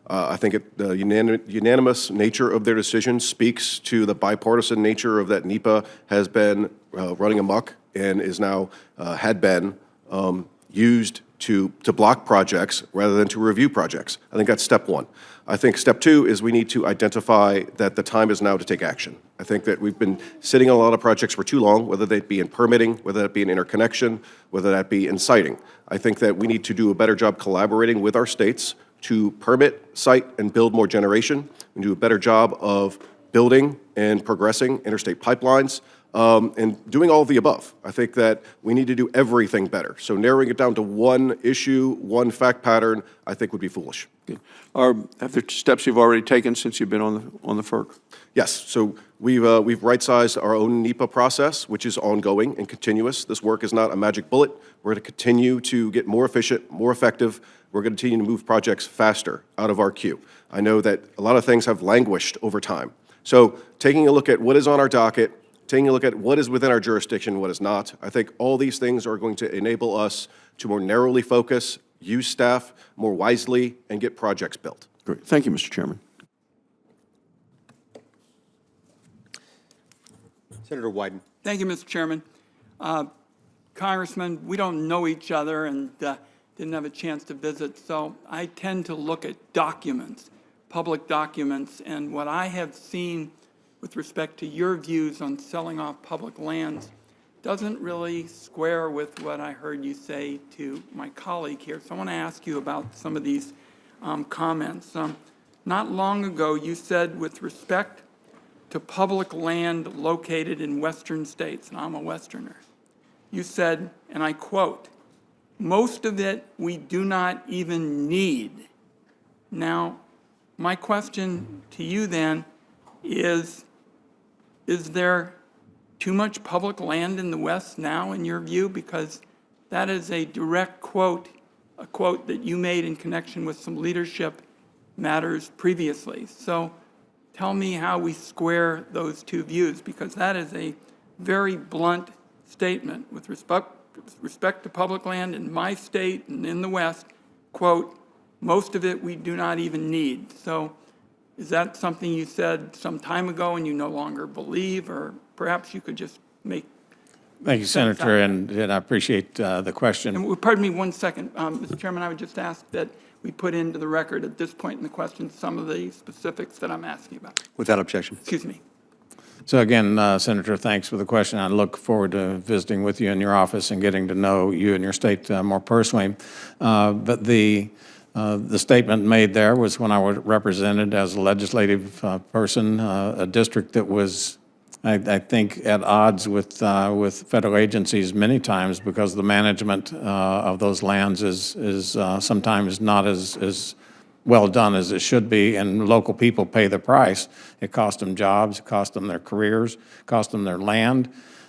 I think the unanimous nature of their decision speaks to the bipartisan nature of that NEPA has been running amok and is now had been used to block projects rather than to review projects. I think that's step one. I think step two is we need to identify that the time is now to take action. I think that we've been sitting on a lot of projects for too long, whether that be in permitting, whether that be in interconnection, whether that be in siting. I think that we need to do a better job collaborating with our states to permit, site, and build more generation, and do a better job of building and progressing interstate pipelines, and doing all of the above. I think that we need to do everything better. So narrowing it down to one issue, one fact pattern, I think would be foolish. Have there steps you've already taken since you've been on the FERC? Yes, so we've right-sized our own NEPA process, which is ongoing and continuous. This work is not a magic bullet. We're going to continue to get more efficient, more effective. We're going to continue to move projects faster out of our queue. I know that a lot of things have languished over time. So taking a look at what is on our docket, taking a look at what is within our jurisdiction, what is not, I think all these things are going to enable us to more narrowly focus, use staff more wisely, and get projects built. Great. Thank you, Mr. Chairman. Senator Wyden. Thank you, Mr. Chairman. Congressman, we don't know each other and didn't have a chance to visit, so I tend to look at documents, public documents, and what I have seen with respect to your views on selling off public lands doesn't really square with what I heard you say to my colleague here. So I want to ask you about some of these comments. Not long ago, you said with respect to public land located in western states, and I'm a Westerner, you said, and I quote, "Most of it we do not even need." Now, my question to you then is there too much public land in the West now, in your view? Because that is a direct quote, a quote that you made in connection with some leadership matters previously. So tell me how we square those two views, because that is a very blunt statement with respect to public land in my state and in the West, quote, "Most of it we do not even need." So is that something you said some time ago and you no longer believe, or perhaps you could just make... Thank you, Senator, and I appreciate the question. And pardon me 1 second. Mr. Chairman, I would just ask that we put into the record at this point in the question some of the specifics that I'm asking about. Without objection. Excuse me. So again, Senator, thanks for the question. I look forward to visiting with you in your office and getting to know you and your state more personally. But the statement made there was when I was represented as a legislative person, a district that was, I think, at odds with federal agencies many times because the management of those lands is sometimes not as well done as it should be, and local people pay the price. It cost them jobs, it cost them their careers, cost them their land,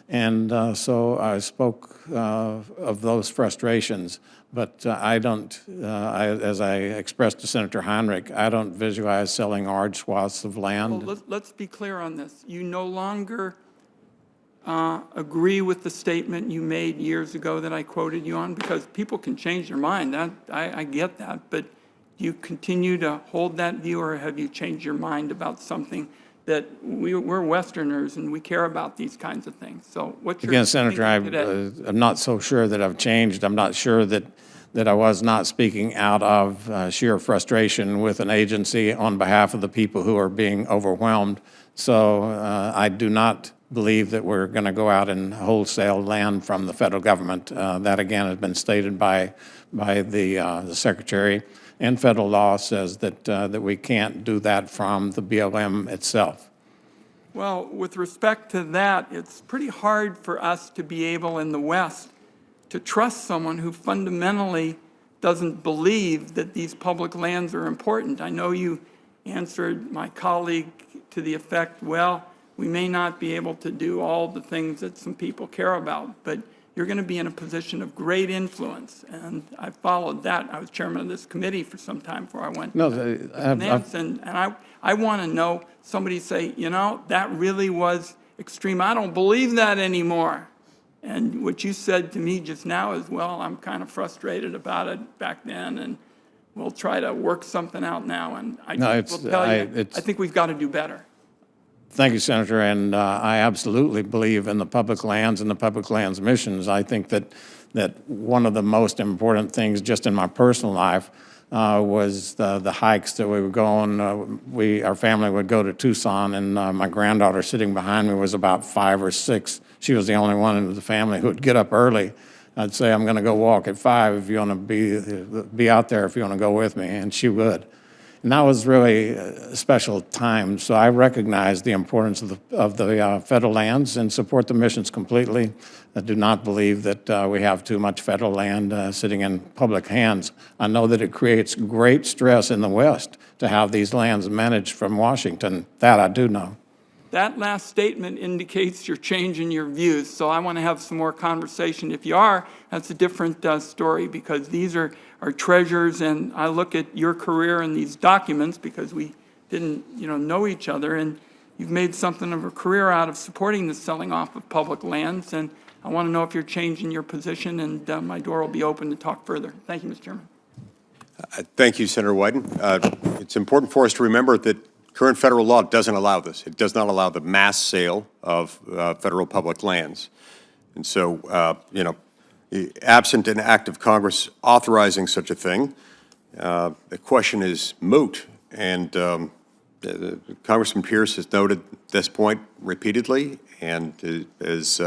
and so I spoke of those frustrations. But I don't, as I expressed to Senator Heinrich, I don't visualize selling large swaths of land. Well, let's be clear on this. You no longer agree with the statement you made years ago that I quoted you on, because people can change their mind. I get that, but do you continue to hold that view, or have you changed your mind about something that we're Westerners and we care about these kinds of things? So what's your Again, Senator, I'm not so sure that I've changed. I'm not sure that I was not speaking out of sheer frustration with an agency on behalf of the people who are being overwhelmed. So I do not believe that we're going to go out and wholesale land from the federal government. That, again, has been stated by the Secretary, and federal law says that we can't do that from the BLM itself. Well, with respect to that, it's pretty hard for us to be able in the West to trust someone who fundamentally doesn't believe that these public lands are important. I know you answered my colleague to the effect, well, we may not be able to do all the things that some people care about, but you're going to be in a position of great influence. And I followed that. I was chairman of this committee for some time before I went to finance. And I want to know somebody say, you know, that really was extreme. I don't believe that anymore. And what you said to me just now is, well, I'm kind of frustrated about it back then, and we'll try to work something out now. And I will tell you, I think we've got to do better. Thank you, Senator, and I absolutely believe in the public lands and the public lands missions. I think that that one of the most important things just in my personal life was the hikes that we would go on. Our family would go to Tucson, and my granddaughter sitting behind me was about 5 or 6. She was the only one in the family who would get up early. I'd say, I'm going to go walk at 5 if you want to be out there if you want to go with me, and she would. And that was really a special time. So I recognize the importance of the federal lands and support the missions completely. I do not believe that we have too much federal land sitting in public hands. I know that it creates great stress in the West to have these lands managed from Washington. That I do know. That last statement indicates you're changing your views, so I want to have some more conversation. If you are, that's a different story, because these are treasures, and I look at your career in these documents because we didn't, know each other, and you've made something of a career out of supporting the selling off of public lands, and I want to know if you're changing your position, and my door will be open to talk further. Thank you, Mr. Chairman. Thank you, Senator Wyden. It's important for us to remember that current federal law doesn't allow this. It does not allow the mass sale of federal public lands. And so, absent an act of Congress authorizing such a thing, the question is moot. And Congressman Pearce has noted this point repeatedly and has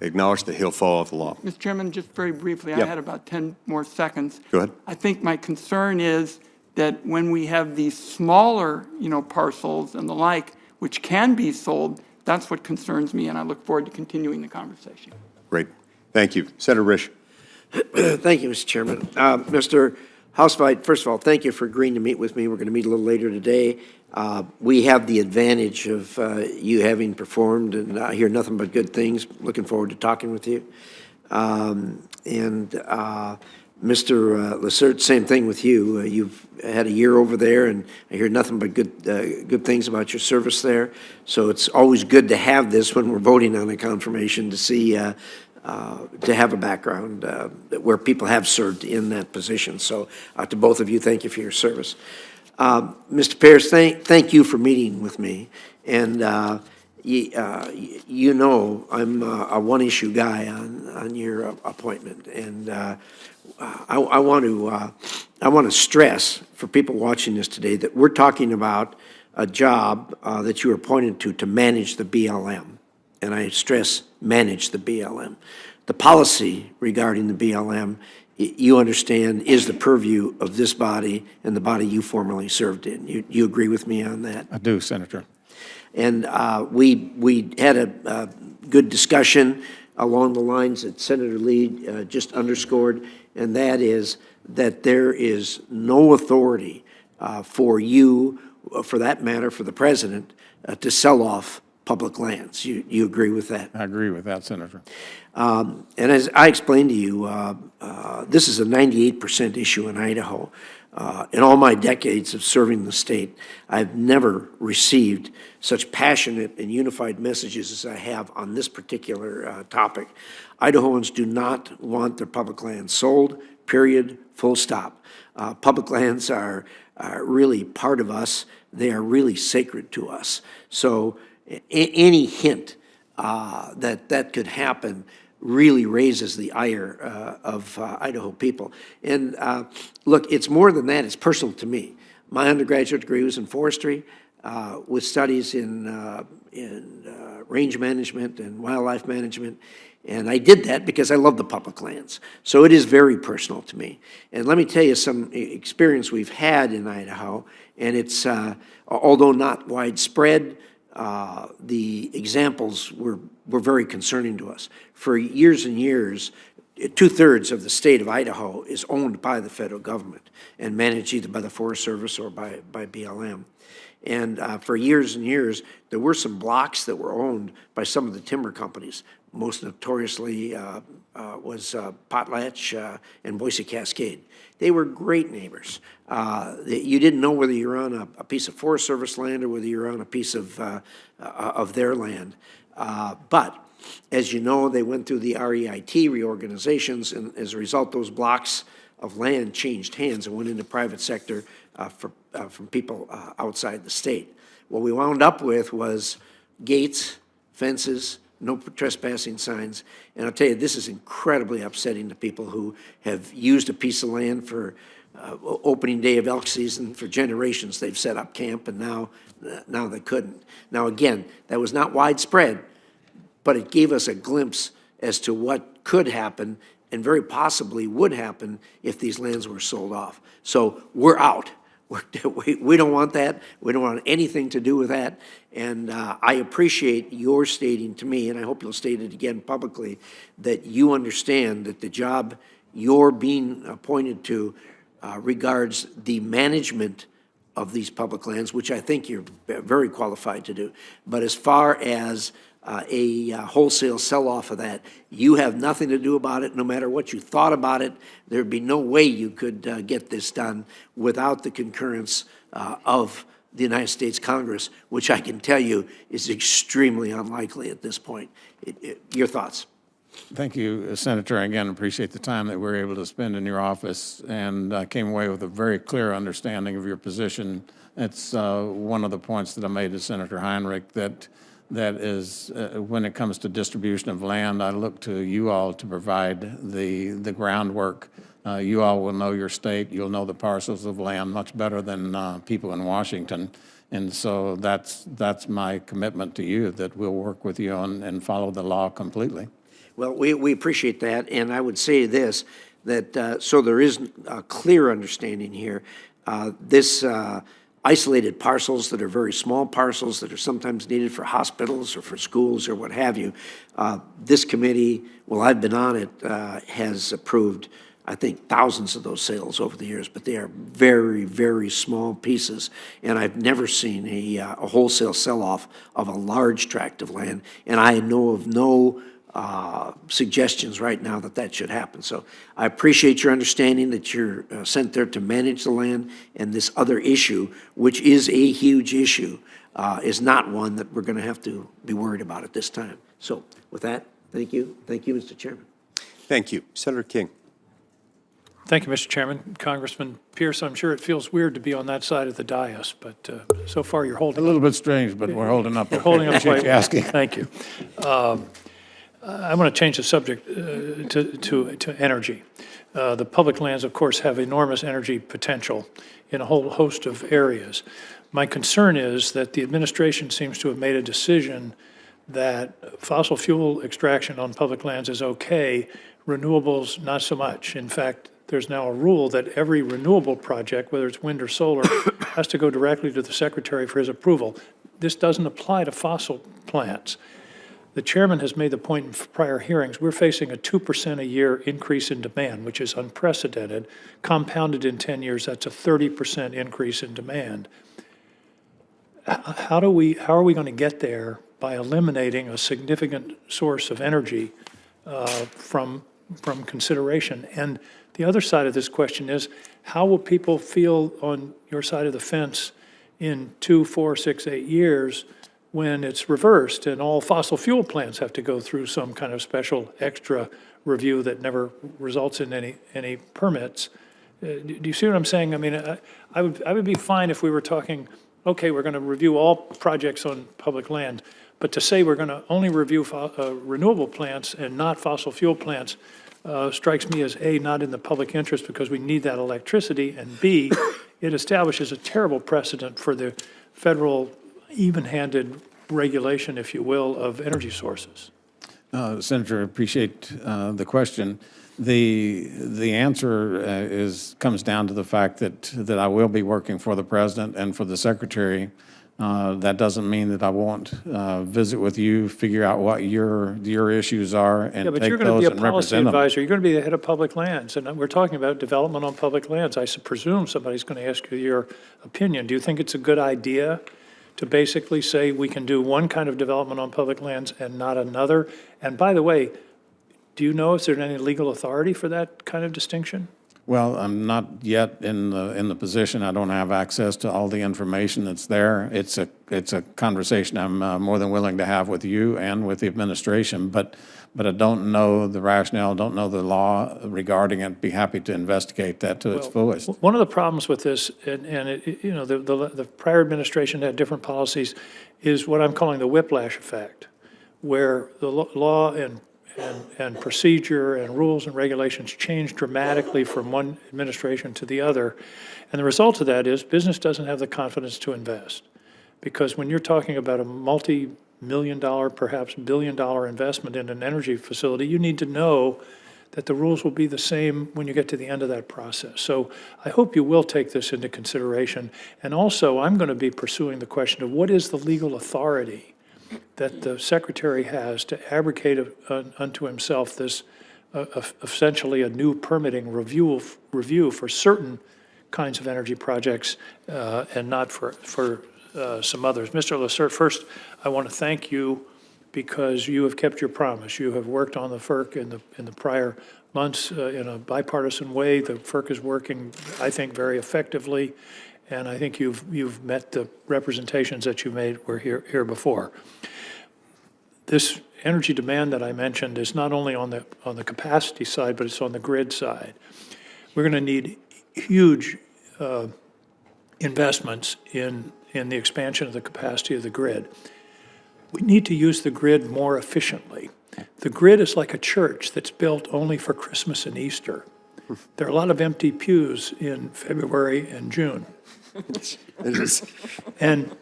acknowledged that he'll follow the law. Mr. Chairman, just very briefly, Yep. I had about 10 more seconds. Go ahead. I think my concern is that when we have these smaller, parcels and the like, which can be sold, that's what concerns me, and I look forward to continuing the conversation. Great. Thank you. Senator Risch. Thank you, Mr. Chairman. Mr. Haustveit, first of all, thank you for agreeing to meet with me. We're going to meet a little later today. We have the advantage of you having performed, and I hear nothing but good things. Looking forward to talking with you. Mr. LaCerte, same thing with you. You've had a year over there, and I hear nothing but good things about your service there. So it's always good to have this when we're voting on a confirmation to see, to have a background where people have served in that position. So to both of you, thank you for your service. Mr. Pearce, thank you for meeting with me. And you know I'm a one-issue guy on your appointment, and I want to stress for people watching this today that we're talking about a job that you were appointed to manage the BLM, and I stress manage the BLM. The policy regarding the BLM, you understand, is the purview of this body and the body you formerly served in. You agree with me on that? I do, Senator. And we had a good discussion along the lines that Senator Lee just underscored, and that is that there is no authority for you, for that matter, for the president, to sell off public lands. You agree with that? I agree with that, Senator. And as I explained to you, this is a 98% issue in Idaho. In all my decades of serving the state, I've never received such passionate and unified messages as I have on this particular topic. Idahoans do not want their public lands sold, period, full stop. Public lands are really part of us. They are really sacred to us. So any hint that could happen really raises the ire of Idaho people. And look, it's more than that. It's personal to me. My undergraduate degree was in forestry with studies in range management and wildlife management. And I did that because I love the public lands. So it is very personal to me. And let me tell you some experience we've had in Idaho. And it's, although not widespread, the examples were very concerning to us. For years and years, 2/3 of the state of Idaho is owned by the federal government and managed either by the Forest Service or by BLM. And for years and years, there were some blocks that were owned by some of the timber companies. Most notoriously was Potlatch and Boise Cascade. They were great neighbors. You didn't know whether you were on a piece of Forest Service land or whether you were on a piece of their land. But as you know, they went through the REIT reorganizations, and as a result, those blocks of land changed hands and went into private sector from people outside the state. What we wound up with was gates, fences, no trespassing signs. And I'll tell you, this is incredibly upsetting to people who have used a piece of land for opening day of elk season for generations. They've set up camp, and now they couldn't. Now, again, that was not widespread, but it gave us a glimpse as to what could happen and very possibly would happen if these lands were sold off. So we're out. We don't want that. We don't want anything to do with that. And I appreciate your stating to me, and I hope you'll state it again publicly, that you understand that the job you're being appointed to regards the management of these public lands, which I think you're very qualified to do. But as far as a wholesale sell-off of that, you have nothing to do about it. No matter what you thought about it, there'd be no way you could get this done without the concurrence of the United States Congress, which I can tell you is extremely unlikely at this point. Your thoughts? Thank you, Senator. Again, appreciate the time that we're able to spend in your office, and I came away with a very clear understanding of your position. It's one of the points that I made to Senator Heinrich, that is, when it comes to distribution of land, I look to you all to provide the groundwork. You all will know your state. You'll know the parcels of land much better than people in Washington. And so that's my commitment to you, that we'll work with you and follow the law completely. Well, we appreciate that, and I would say this, that so there is a clear understanding here. This isolated parcels that are very small parcels that are sometimes needed for hospitals or for schools or what have you, this committee, well, I've been on it, has approved, I think, thousands of those sales over the years, but they are very, very small pieces, and I've never seen a wholesale sell-off of a large tract of land, and I know of no suggestions right now that should happen. So I appreciate your understanding that you're sent there to manage the land, and this other issue, which is a huge issue, is not one that we're going to have to be worried about at this time. So with that, thank you. Thank you, Mr. Chairman. Thank you. Senator King. Thank you, Mr. Chairman. Congressman Pearce, I'm sure it feels weird to be on that side of the dais, but so far you're holding A little bit strange, but we're holding up. You're holding up Appreciate quite you well. asking. Thank you. I want to change the subject to energy. The public lands, of course, have enormous energy potential in a whole host of areas. My concern is that the administration seems to have made a decision that fossil fuel extraction on public lands is okay, renewables not so much. In fact, there's now a rule that every renewable project, whether it's wind or solar, has to go directly to the Secretary for his approval. This doesn't apply to fossil plants. The chairman has made the point in prior hearings, we're facing a 2% a year increase in demand, which is unprecedented. Compounded in 10 years, that's a 30% increase in demand. How are we going to get there by eliminating a significant source of energy from consideration? And the other side of this question is, how will people feel on your side of the fence in 2, 4, 6, 8 years when it's reversed and all fossil fuel plants have to go through some kind of special extra review that never results in any permits? Do you see what I'm saying? I mean, I would be fine if we were talking, okay, we're going to review all projects on public land, but to say we're going to only review renewable plants and not fossil fuel plants strikes me as A, not in the public interest because we need that electricity, and B, it establishes a terrible precedent for the federal even-handed regulation, if you will, of energy sources. Senator, appreciate the question. The answer comes down to the fact that I will be working for the president and for the secretary. That doesn't mean that I won't visit with you, figure out what your issues are, and but take you're going to those be a and policy represent them. advisor. You're going to be the head of public lands, and we're talking about development on public lands. I presume somebody's going to ask you your opinion. Do you think it's a good idea to basically say we can do one kind of development on public lands and not another? And by the way, do you know if there's any legal authority for that kind of distinction? Well, I'm not yet in the position. I don't have access to all the information that's there. It's a conversation I'm more than willing to have with you and with the administration, but I don't know the rationale, don't know the law regarding it. Be happy to investigate that to its fullest. One of the problems with this, and the prior administration had different policies, is what I'm calling the whiplash effect, where the law and procedure and rules and regulations change dramatically from one administration to the other. And the result of that is business doesn't have the confidence to invest. Because when you're talking about a multi-million-dollar, perhaps billion-dollar investment in an energy facility, you need to know that the rules will be the same when you get to the end of that process. So I hope you will take this into consideration. And also, I'm going to be pursuing the question of what is the legal authority that the Secretary has to abrogate unto himself this essentially a new permitting review for certain kinds of energy projects and not for some others. Mr. LaCerte, first, I want to thank you because you have kept your promise. You have worked on the FERC in the prior months in a bipartisan way. The FERC is working, I think, very effectively, and I think you've met the representations that you made were here before. This energy demand that I mentioned is not only on the capacity side, but it's on the grid side. We're going to need huge investments in the expansion of the capacity of the grid. We need to use the grid more efficiently. The grid is like a church that's built only for Christmas and Easter. There are a lot of empty pews in February and June. And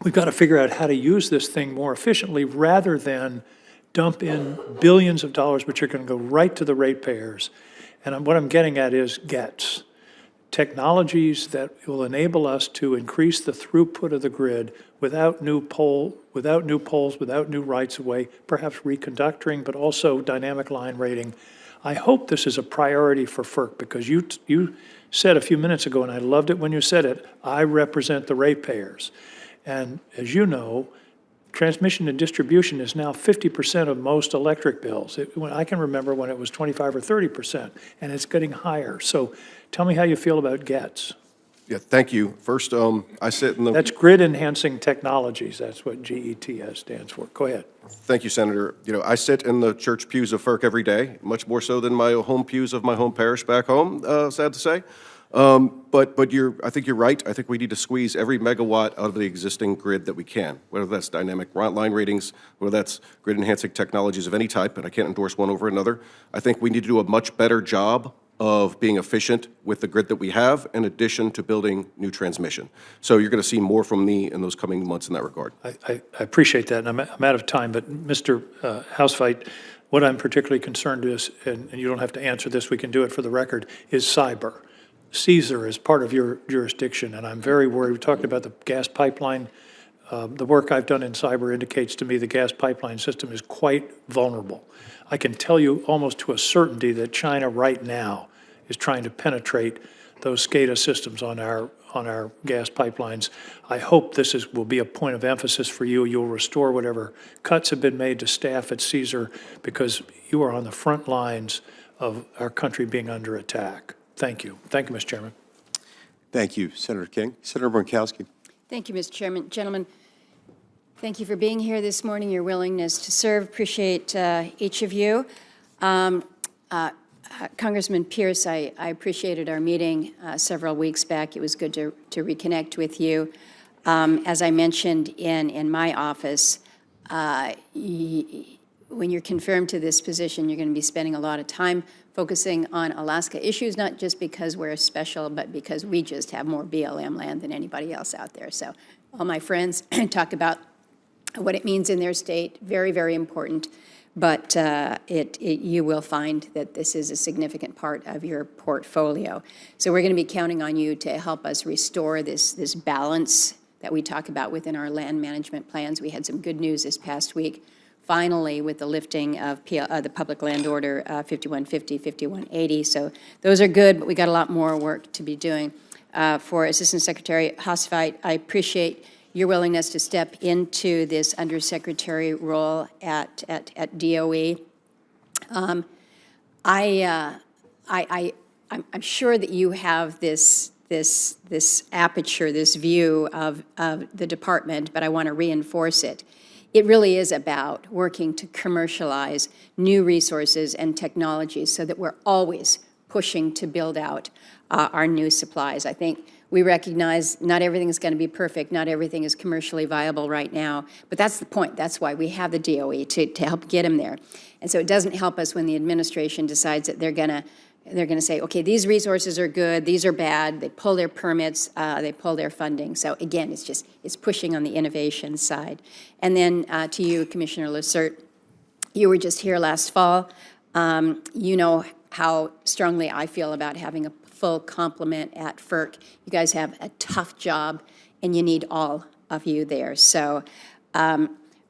we've got to figure out how to use this thing more efficiently rather than dump in billions of dollars, which are going to go right to the ratepayers. And what I'm getting at is GETS. Technologies that will enable us to increase the throughput of the grid without new poles, without new rights-of-way, perhaps reconductoring, but also dynamic line rating. I hope this is a priority for FERC because you said a few minutes ago, and I loved it when you said it, I represent the ratepayers. And as you know, transmission and distribution is now 50% of most electric bills. I can remember when it was 25 or 30%, and it's getting higher. So tell me how you feel about GETS. Yeah, thank you. First, I sit in the... That's Grid Enhancing Technologies. That's what GETS stands for. Go ahead. Thank you, Senator. You know, I sit in the church pews of FERC every day, much more so than my home pews of my home parish back home, sad to say. But I think you're right. I think we need to squeeze every megawatt out of the existing grid that we can, whether that's dynamic line ratings, whether that's grid enhancing technologies of any type, and I can't endorse one over another. I think we need to do a much better job of being efficient with the grid that we have, in addition to building new transmission. So you're going to see more from me in those coming months in that regard. I appreciate that, and I'm out of time, but Mr. Haustveit, what I'm particularly concerned is, and you don't have to answer this, we can do it for the record, is cyber. CSER is part of your jurisdiction, and I'm very worried. We talked about the gas pipeline. The work I've done in cyber indicates to me the gas pipeline system is quite vulnerable. I can tell you almost to a certainty that China right now is trying to penetrate those SCADA systems on our gas pipelines. I hope this will be a point of emphasis for you. You'll restore whatever cuts have been made to staff at CSER because you are on the front lines of our country being under attack. Thank you. Thank you, Mr. Chairman. Thank you, Senator King. Senator Bronkowski. Thank you, Mr. Chairman. Gentlemen, thank you for being here this morning, your willingness to serve. Appreciate each of you. Congressman Pearce, I appreciated our meeting several weeks back. It was good to reconnect with you. As I mentioned in my office, when you're confirmed to this position, you're going to be spending a lot of time focusing on Alaska issues, not just because we're special, but because we just have more BLM land than anybody else out there. So all my friends talk about what it means in their state, very, very important. But you will find that this is a significant part of your portfolio. So we're going to be counting on you to help us restore this balance that we talk about within our land management plans. We had some good news this past week, finally, with the lifting of the Public Land Order 5150, 5180. So those are good, but we got a lot more work to be doing. For Assistant Secretary Haustveit, I appreciate your willingness to step into this undersecretary role at DOE. I'm sure that you have this aperture, this view of the department, but I want to reinforce it. It really is about working to commercialize new resources and technologies so that we're always pushing to build out our new supplies. I think we recognize not everything is going to be perfect, not everything is commercially viable right now, but that's the point. That's why we have the DOE, to help get them there. And so it doesn't help us when the administration decides that they're going to say, okay, these resources are good, these are bad, they pull their permits, they pull their funding. So again, it's pushing on the innovation side. And then to you, Commissioner LaCerte, you were just here last fall. You know how strongly I feel about having a full complement at FERC. You guys have a tough job, and you need all of you there. So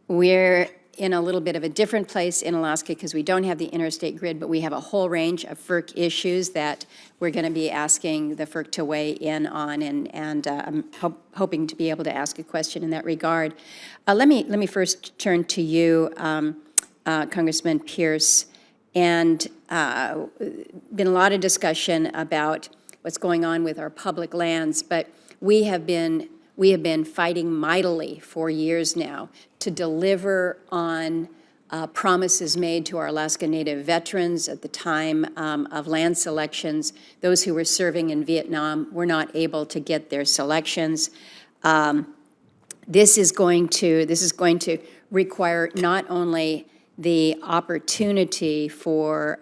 we're in a little bit of a different place in Alaska because we don't have the interstate grid, but we have a whole range of FERC issues that we're going to be asking the FERC to weigh in on, and I'm hoping to be able to ask a question in that regard. Let me first turn to you, Congressman Pearce. And been a lot of discussion about what's going on with our public lands, but we have been fighting mightily for years now to deliver on promises made to our Alaska Native veterans at the time of land selections. Those who were serving in Vietnam were not able to get their selections. This is going to require not only the opportunity for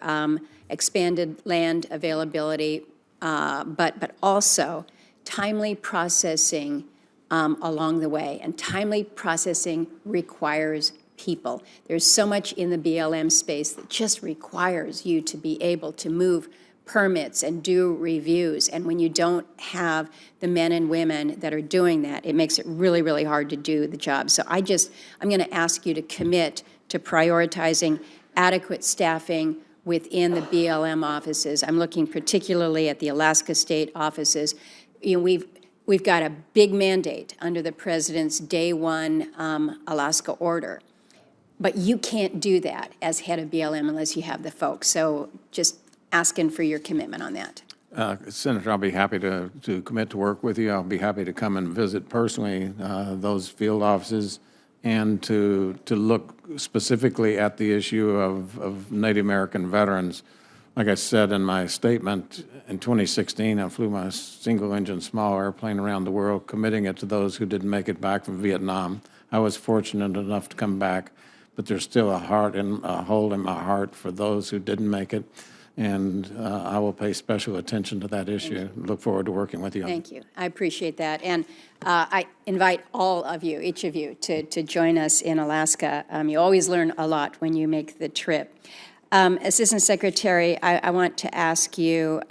expanded land availability, but also timely processing along the way. And timely processing requires people. There's so much in the BLM space that just requires you to be able to move permits and do reviews. And when you don't have the men and women that are doing that, it makes it really, really hard to do the job. So I'm going to ask you to commit to prioritizing adequate staffing within the BLM offices. I'm looking particularly at the Alaska State offices. You know, we've got a big mandate under the President's Day One Alaska order, but you can't do that as head of BLM unless you have the folks. So just asking for your commitment on that. Senator, I'll be happy to commit to work with you. I'll be happy to come and visit personally those field offices, and to look specifically at the issue of Native American veterans. Like I said in my statement, in 2016, I flew my single-engine small airplane around the world, committing it to those who didn't make it back from Vietnam. I was fortunate enough to come back, but there's still a hole in my heart for those who didn't make it, and I will pay special attention to that issue. Look forward to working with you. Thank you. I appreciate that. And I invite all of you, each of you, to join us in Alaska. You always learn a lot when you make the trip. Assistant Secretary, I want to ask you,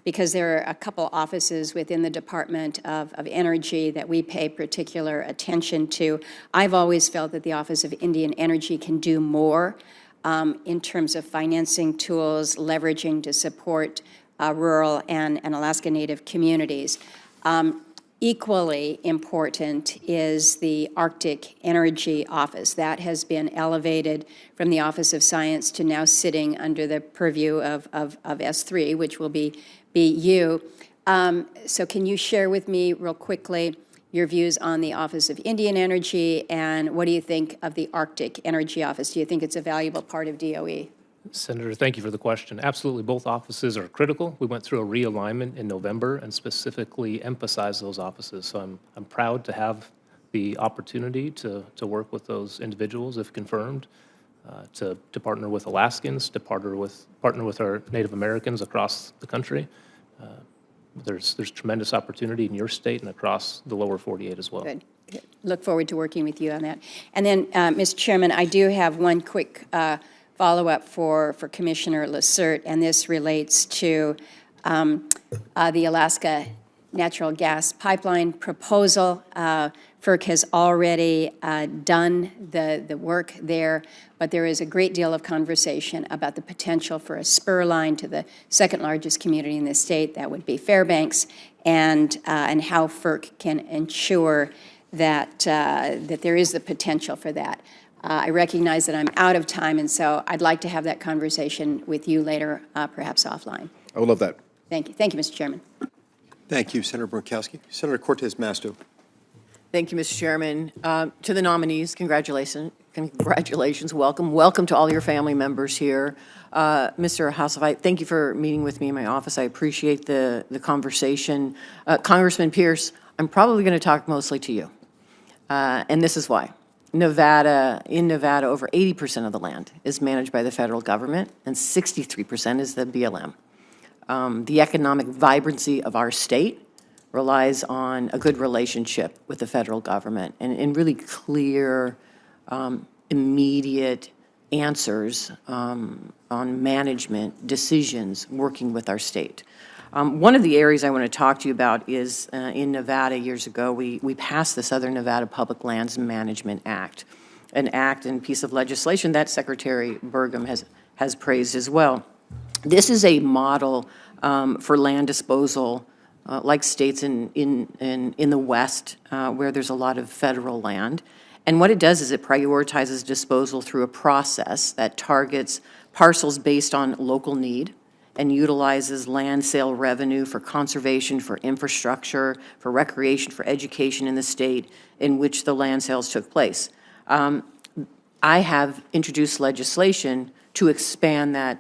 because there are a couple offices within the Department of Energy that we pay particular attention to. I've always felt that the Office of Indian Energy can do more in terms of financing tools, leveraging to support rural and Alaska Native communities. Equally important is the Arctic Energy Office. That has been elevated from the Office of Science to now sitting under the purview of S3, which will be you. So can you share with me real quickly your views on the Office of Indian Energy, and what do you think of the Arctic Energy Office? Do you think it's a valuable part of DOE? Senator, thank you for the question. Absolutely, both offices are critical. We went through a realignment in November and specifically emphasized those offices. So I'm proud to have the opportunity to work with those individuals, if confirmed, to partner with Alaskans, to partner with our Native Americans across the country. There's tremendous opportunity in your state and across the lower 48 as well. Good. Look forward to working with you on that. And then, Mr. Chairman, I do have one quick follow-up for Commissioner LaCerte, and this relates to the Alaska natural gas pipeline proposal. FERC has already done the work there, but there is a great deal of conversation about the potential for a spur line to the second largest community in the state, that would be Fairbanks, and how FERC can ensure that there is the potential for that. I recognize that I'm out of time, and so I'd like to have that conversation with you later, perhaps offline. I would love that. Thank you. Thank you, Mr. Chairman. Thank you, Senator Murkowski. Senator Cortez Masto. Thank you, Mr. Chairman. To the nominees, congratulations Congratulations, welcome. Welcome to all your family members here. Mr. Haustveit, thank you for meeting with me in my office. I appreciate the conversation. Congressman Pearce, I'm probably going to talk mostly to you, and this is why. In Nevada, over 80% of the land is managed by the federal government, and 63% is the BLM. The economic vibrancy of our state relies on a good relationship with the federal government and really clear, immediate answers on management decisions working with our state. One of the areas I want to talk to you about is in Nevada years ago, we passed the Southern Nevada Public Lands Management Act, an act and piece of legislation that Secretary Burgum has praised as well. This is a model for land disposal like states in the West where there's a lot of federal land. And what it does is it prioritizes disposal through a process that targets parcels based on local need and utilizes land sale revenue for conservation, for infrastructure, for recreation, for education in the state in which the land sales took place. I have introduced legislation to expand that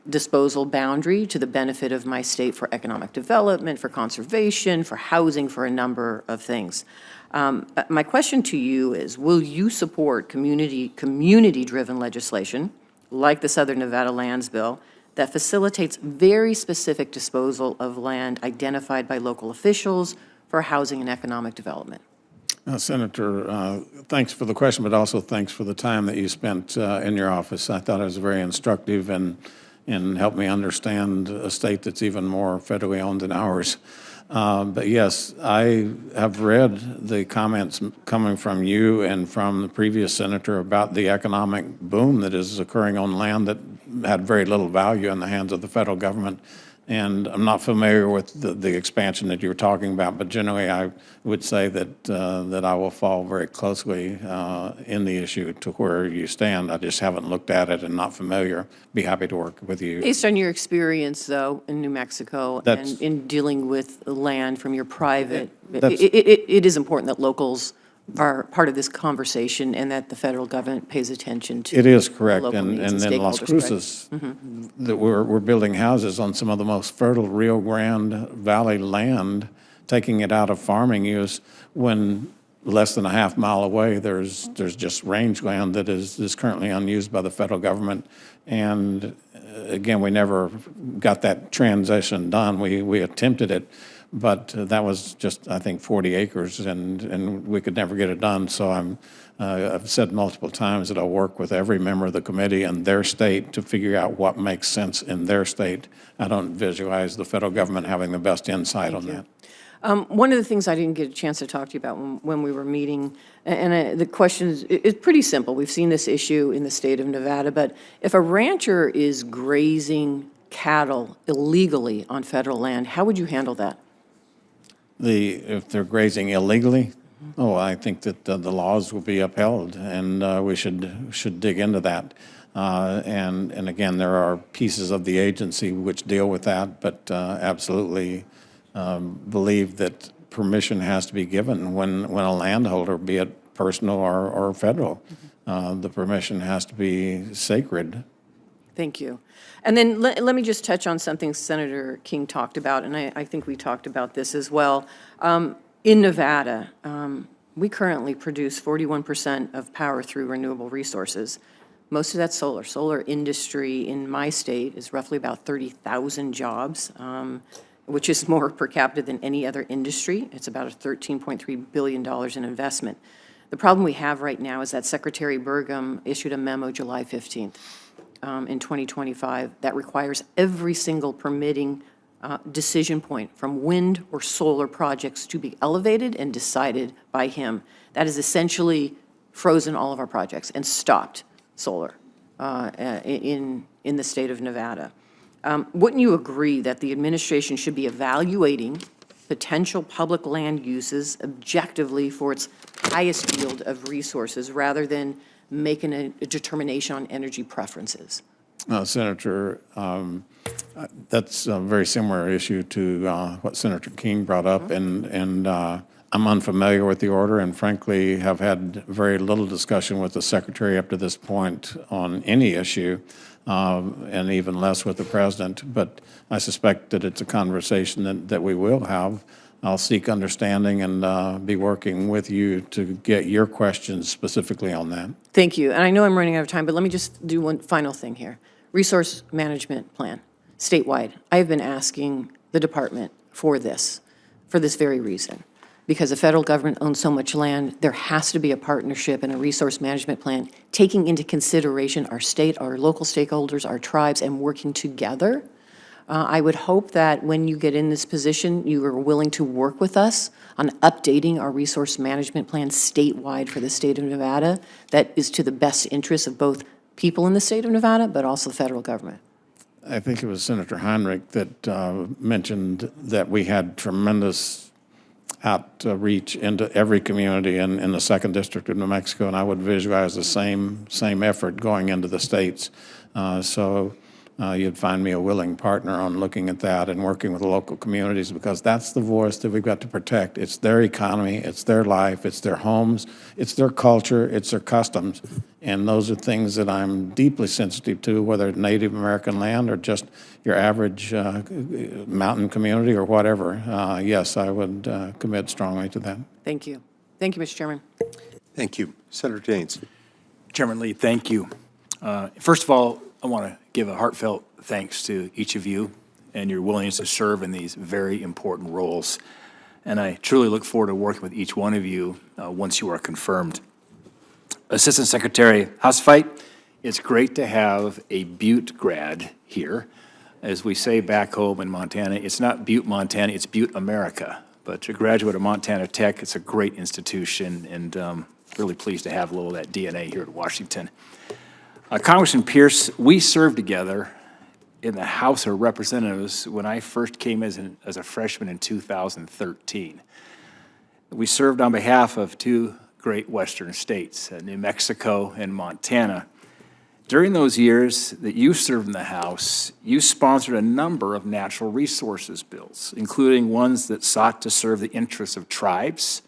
disposal boundary to the benefit of my state for economic development, for conservation, for housing, for a number of things. My question to you is, will you support community-driven legislation, like the Southern Nevada Lands Bill, that facilitates very specific disposal of land identified by local officials for housing and economic development? Senator, thanks for the question, but also thanks for the time that you spent in your office. I thought it was very instructive and helped me understand a state that's even more federally owned than ours. But yes, I have read the comments coming from you and from the previous senator about the economic boom that is occurring on land that had very little value in the hands of the federal government. And I'm not familiar with the expansion that you were talking about, but generally I would say that I will fall very closely in the issue to where you stand. I just haven't looked at it and not familiar. Be happy to work with you. Based on your experience, though, in New Mexico and in dealing with land from your private, it is important that locals are part of this conversation and that the federal government pays attention to. It is correct, local and needs in Las Cruces, that we're building houses on some of the most fertile Rio Grande Valley land, taking it out of farming use when less than a half mile away there's just rangeland that is currently unused by the federal government. And again, we never got that transition done. We attempted it, but that was just, I think, 40 acres, and we could never get it done. So I've said multiple times that I'll work with every member of the committee and their state to figure out what makes sense in their state. I don't visualize the federal government having the best insight on that. One of the things I didn't get a chance to talk to you about when we were meeting, and the question is pretty simple. We've seen this issue in the state of Nevada, but if a rancher is grazing cattle illegally on federal land, how would you handle that? If they're grazing illegally, I think that the laws will be upheld, and we should dig into that. And again, there are pieces of the agency which deal with that, but absolutely believe that permission has to be given when a landholder, be it personal or federal, the permission has to be sacred. Thank you. And then let me just touch on something Senator King talked about, and I think we talked about this as well. In Nevada, we currently produce 41% of power through renewable resources. Most of that's solar. Solar industry in my state is roughly about 30,000 jobs, which is more per capita than any other industry. It's about $13.3 billion in investment. The problem we have right now is that Secretary Burgum issued a memo July 15th. In 2025 that requires every single permitting decision point from wind or solar projects to be elevated and decided by him. That has essentially frozen all of our projects and stopped solar in the state of Nevada. Wouldn't you agree that the administration should be evaluating potential public land uses objectively for its highest yield of resources rather than making a determination on energy preferences? Senator, that's a very similar issue to what Senator King brought up, and I'm unfamiliar with the order and frankly have had very little discussion with the Secretary up to this point on any issue, and even less with the President. But I suspect that it's a conversation that we will have. I'll seek understanding and be working with you to get your questions specifically on that. Thank you. And I know I'm running out of time, but let me just do one final thing here. Resource management plan, statewide. I have been asking the department for this very reason. Because the federal government owns so much land, there has to be a partnership and a resource management plan, taking into consideration our state, our local stakeholders, our tribes, and working together. I would hope that when you get in this position, you are willing to work with us on updating our resource management plan statewide for the state of Nevada that is to the best interest of both people in the state of Nevada, but also the federal government. I think it was Senator Heinrich that mentioned that we had tremendous outreach into every community in the 2nd District of New Mexico, and I would visualize the same effort going into the states. So you'd find me a willing partner on looking at that and working with the local communities, because that's the voice that we've got to protect. It's their economy, it's their life, it's their homes, it's their culture, it's their customs, and those are things that I'm deeply sensitive to, whether it's Native American land or just your average mountain community or whatever. Yes, I would commit strongly to that. Thank you. Thank you, Mr. Chairman. Thank you. Senator Daines. Chairman Lee, thank you. First of all, I want to give a heartfelt thanks to each of you and your willingness to serve in these very important roles. And I truly look forward to working with each one of you once you are confirmed. Assistant Secretary Haustveit, it's great to have a Butte grad here. As we say back home in Montana, it's not Butte, Montana, it's Butte, America. But a graduate of Montana Tech, it's a great institution, and really pleased to have a little of that DNA here at Washington. Congressman Pearce, we served together in the House of Representatives when I first came as a freshman in 2013. We served on behalf of two great western states, New Mexico and Montana. During those years that you served in the House, you sponsored a number of natural resources bills, including ones that sought to serve the interests of tribes,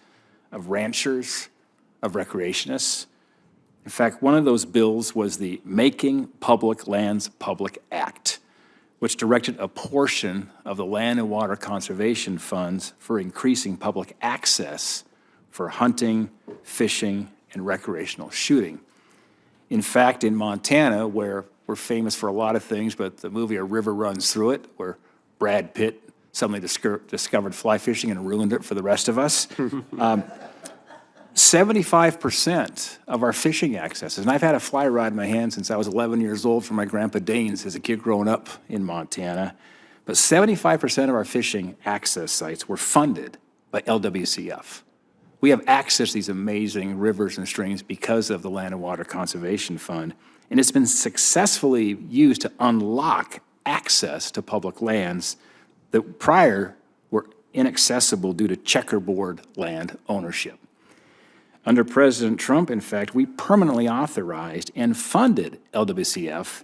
of ranchers, of recreationists. In fact, one of those bills was the Making Public Lands Public Act, which directed a portion of the land and water conservation funds for increasing public access for hunting, fishing, and recreational shooting. In fact, in Montana, where we're famous for a lot of things, but the movie A River Runs Through It, where Brad Pitt suddenly discovered fly fishing and ruined it for the rest of us, 75% of our fishing accesses, and I've had a fly rod in my hand since I was 11 years old from my grandpa Daines as a kid growing up in Montana, but 75% of our fishing access sites were funded by LWCF. We have access to these amazing rivers and streams because of the Land and Water Conservation Fund, and it's been successfully used to unlock access to public lands that prior were inaccessible due to checkerboard land ownership. Under President Trump, in fact, we permanently authorized and funded LWCF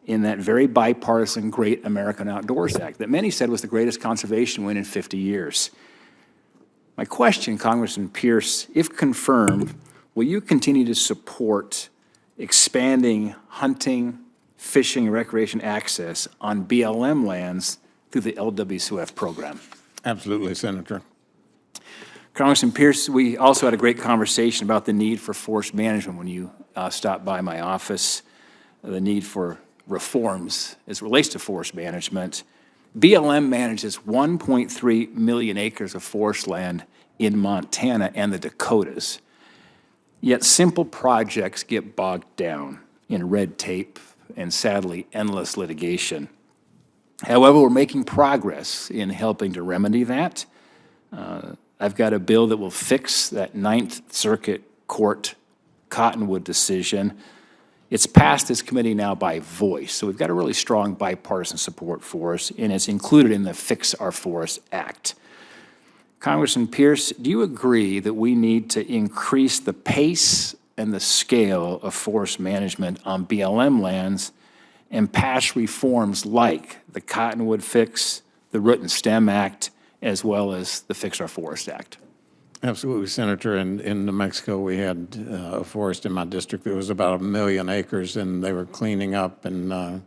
in that very bipartisan Great American Outdoors Act that many said was the greatest conservation win in 50 years. My question, Congressman Pearce, if confirmed, will you continue to support expanding hunting, fishing, and recreation access on BLM lands through the LWCF program? Absolutely, Senator. Congressman Pearce, we also had a great conversation about the need for forest management when you stopped by my office, the need for reforms as it relates to forest management. BLM manages 1.3 million acres of forest land in Montana and the Dakotas. Yet simple projects get bogged down in red tape and, sadly, endless litigation. However, we're making progress in helping to remedy that. I've got a bill that will fix that Ninth Circuit Court Cottonwood decision. It's passed this committee now by voice, so we've got a really strong bipartisan support for us, and it's included in the Fix Our Forest Act. Congressman Pearce, do you agree that we need to increase the pace and the scale of forest management on BLM lands and pass reforms like the Cottonwood Fix, the Root and Stem Act, as well as the Fix Our Forest Act? Absolutely, Senator. In New Mexico, we had a forest in my district that was about 1 million acres, and they were cleaning up and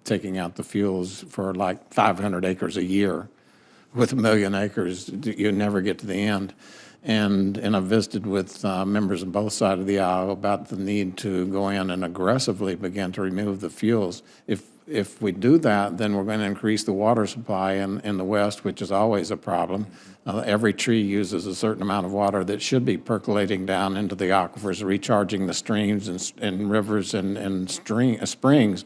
taking out the fuels for like 500 acres a year. With 1 million acres, you never get to the end. And I visited with members on both sides of the aisle about the need to go in and aggressively begin to remove the fuels. If we do that, then we're going to increase the water supply in the West, which is always a problem. Every tree uses a certain amount of water that should be percolating down into the aquifers, recharging the streams and rivers and springs.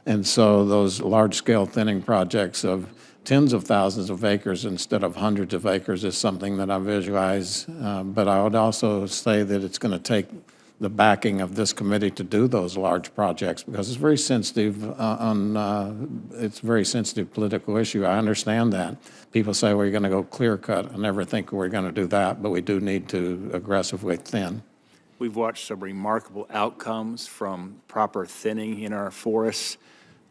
And so those large-scale thinning projects of tens of thousands of acres instead of hundreds of acres is something that I visualize. But I would also say that it's going to take the backing of this committee to do those large projects because it's very sensitive it's a very sensitive political issue. I understand that. People say we're going to go clear cut. I never think we're going to do that, but we do need to aggressively thin. We've watched some remarkable outcomes from proper thinning in our forests.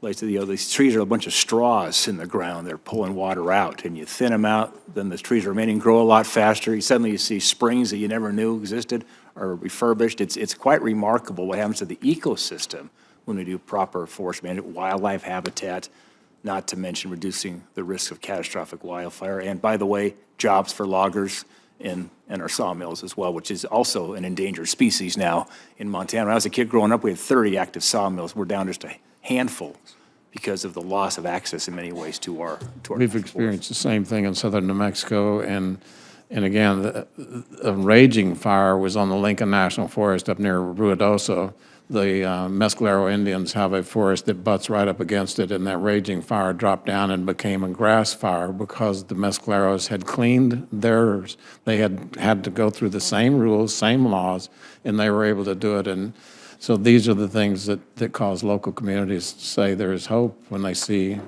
Like, these trees are a bunch of straws in the ground. They're pulling water out, and you thin them out, then the trees remaining grow a lot faster. Suddenly you see springs that you never knew existed are refurbished. It's quite remarkable what happens to the ecosystem when we do proper forest management, wildlife habitat, not to mention reducing the risk of catastrophic wildfire. And by the way, jobs for loggers and our sawmills as well, which is also an endangered species now in Montana. When I was a kid growing up, we had 30 active sawmills. We're down just a handful because of the loss of access in many ways to our We've experienced the same thing in southern New Mexico, and again, a raging fire was on the Lincoln National Forest up near Ruidoso. The Mescalero Indians have a forest that butts right up against it, and that raging fire dropped down and became a grass fire because the Mescaleros had cleaned theirs. They had to go through the same rules, same laws, and they were able to do it. And so these are the things that cause local communities to say there is hope when they see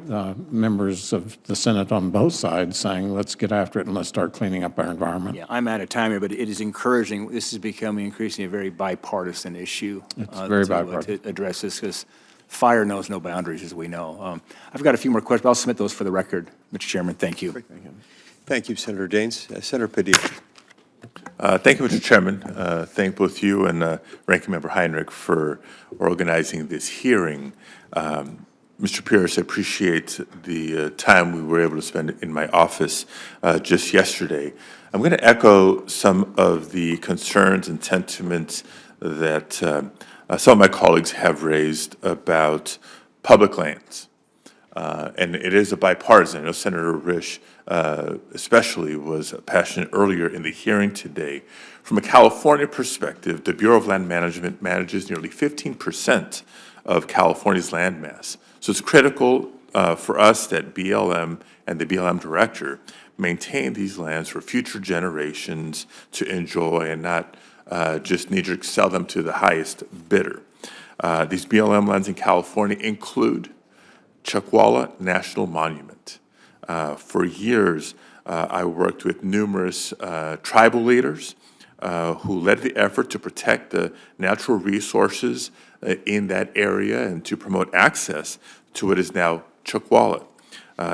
members of the Senate on both sides saying, let's get after it and let's start cleaning up our environment. Yeah, I'm out of time here, but it is encouraging. This is becoming increasingly a very bipartisan issue. It's very bipartisan. To address this, because fire knows no boundaries, as we know. I've got a few more questions, but I'll submit those for the record. Mr. Chairman, thank you. Thank you, Senator Daines. Senator Padilla. Thank you, Mr. Chairman. Thank both you and Ranking Member Heinrich for organizing this hearing. Mr. Pearce, I appreciate the time we were able to spend in my office just yesterday. I'm going to echo some of the concerns and sentiments that some of my colleagues have raised about public lands. And it is a bipartisan. I know Senator Risch especially was passionate earlier in the hearing today. From a California perspective, the Bureau of Land Management manages nearly 15% of California's land mass. So it's critical for us that BLM and the BLM director maintain these lands for future generations to enjoy and not just need to sell them to the highest bidder. These BLM lands in California include Chuckwalla National Monument. For years, I worked with numerous tribal leaders who led the effort to protect the natural resources in that area and to promote access to what is now Chuckwalla.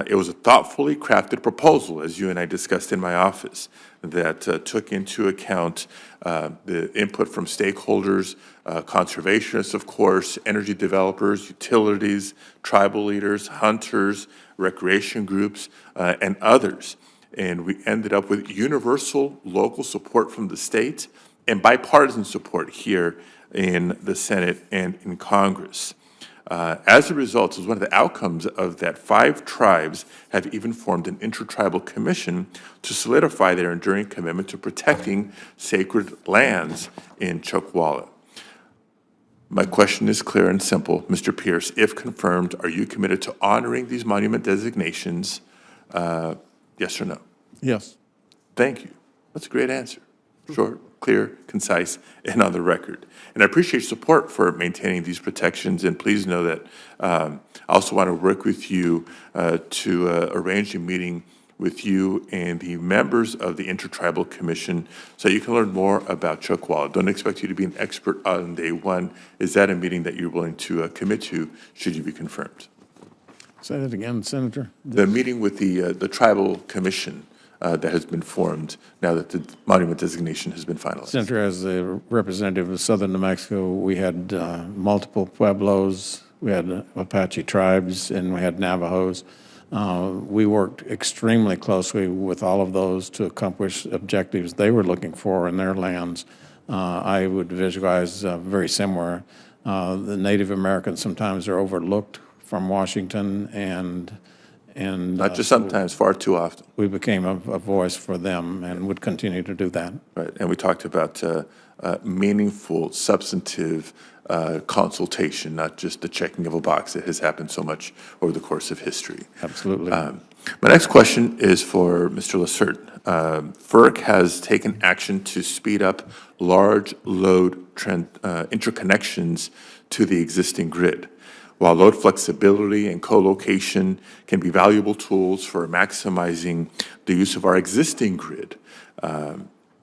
It was a thoughtfully crafted proposal, as you and I discussed in my office, that took into account the input from stakeholders, conservationists, of course, energy developers, utilities, tribal leaders, hunters, recreation groups, and others. And we ended up with universal local support from the state and bipartisan support here in the Senate and in Congress. As a result, as one of the outcomes of that, 5 tribes have even formed an intertribal commission to solidify their enduring commitment to protecting sacred lands in Chuckwalla. My question is clear and simple. Mr. Pearce, if confirmed, are you committed to honoring these monument designations? Yes or no? Yes. Thank you. That's a great answer. Short, clear, concise, and on the record. And I appreciate support for maintaining these protections, and please know that I also want to work with you to arrange a meeting with you and the members of the Intertribal Commission so you can learn more about Chuckwalla. Don't expect you to be an expert on day one. Is that a meeting that you're willing to commit to should you be confirmed? Say that again, Senator. The meeting with the Tribal Commission that has been formed now that the monument designation has been finalized? Senator, as a representative of southern New Mexico, we had multiple pueblos, we had Apache tribes, and we had Navajos. We worked extremely closely with all of those to accomplish objectives they were looking for in their lands. I would visualize very similar. The Native Americans sometimes are overlooked from Washington, and Not just sometimes, far too often. we became a voice for them and would continue to do that. Right, and we talked about meaningful, substantive consultation, not just the checking of a box that has happened so much over the course of history. Absolutely. My next question is for Mr. LaCerte. FERC has taken action to speed up large load interconnections to the existing grid. While load flexibility and co-location can be valuable tools for maximizing the use of our existing grid,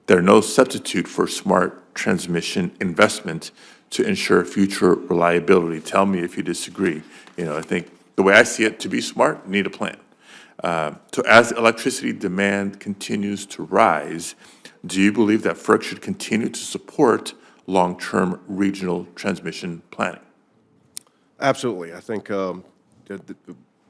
they're no substitute for smart transmission investment to ensure future reliability. Tell me if you disagree. I think the way I see it, to be smart, you need a plan. So as electricity demand continues to rise, do you believe that FERC should continue to support long-term regional transmission planning? Absolutely. I think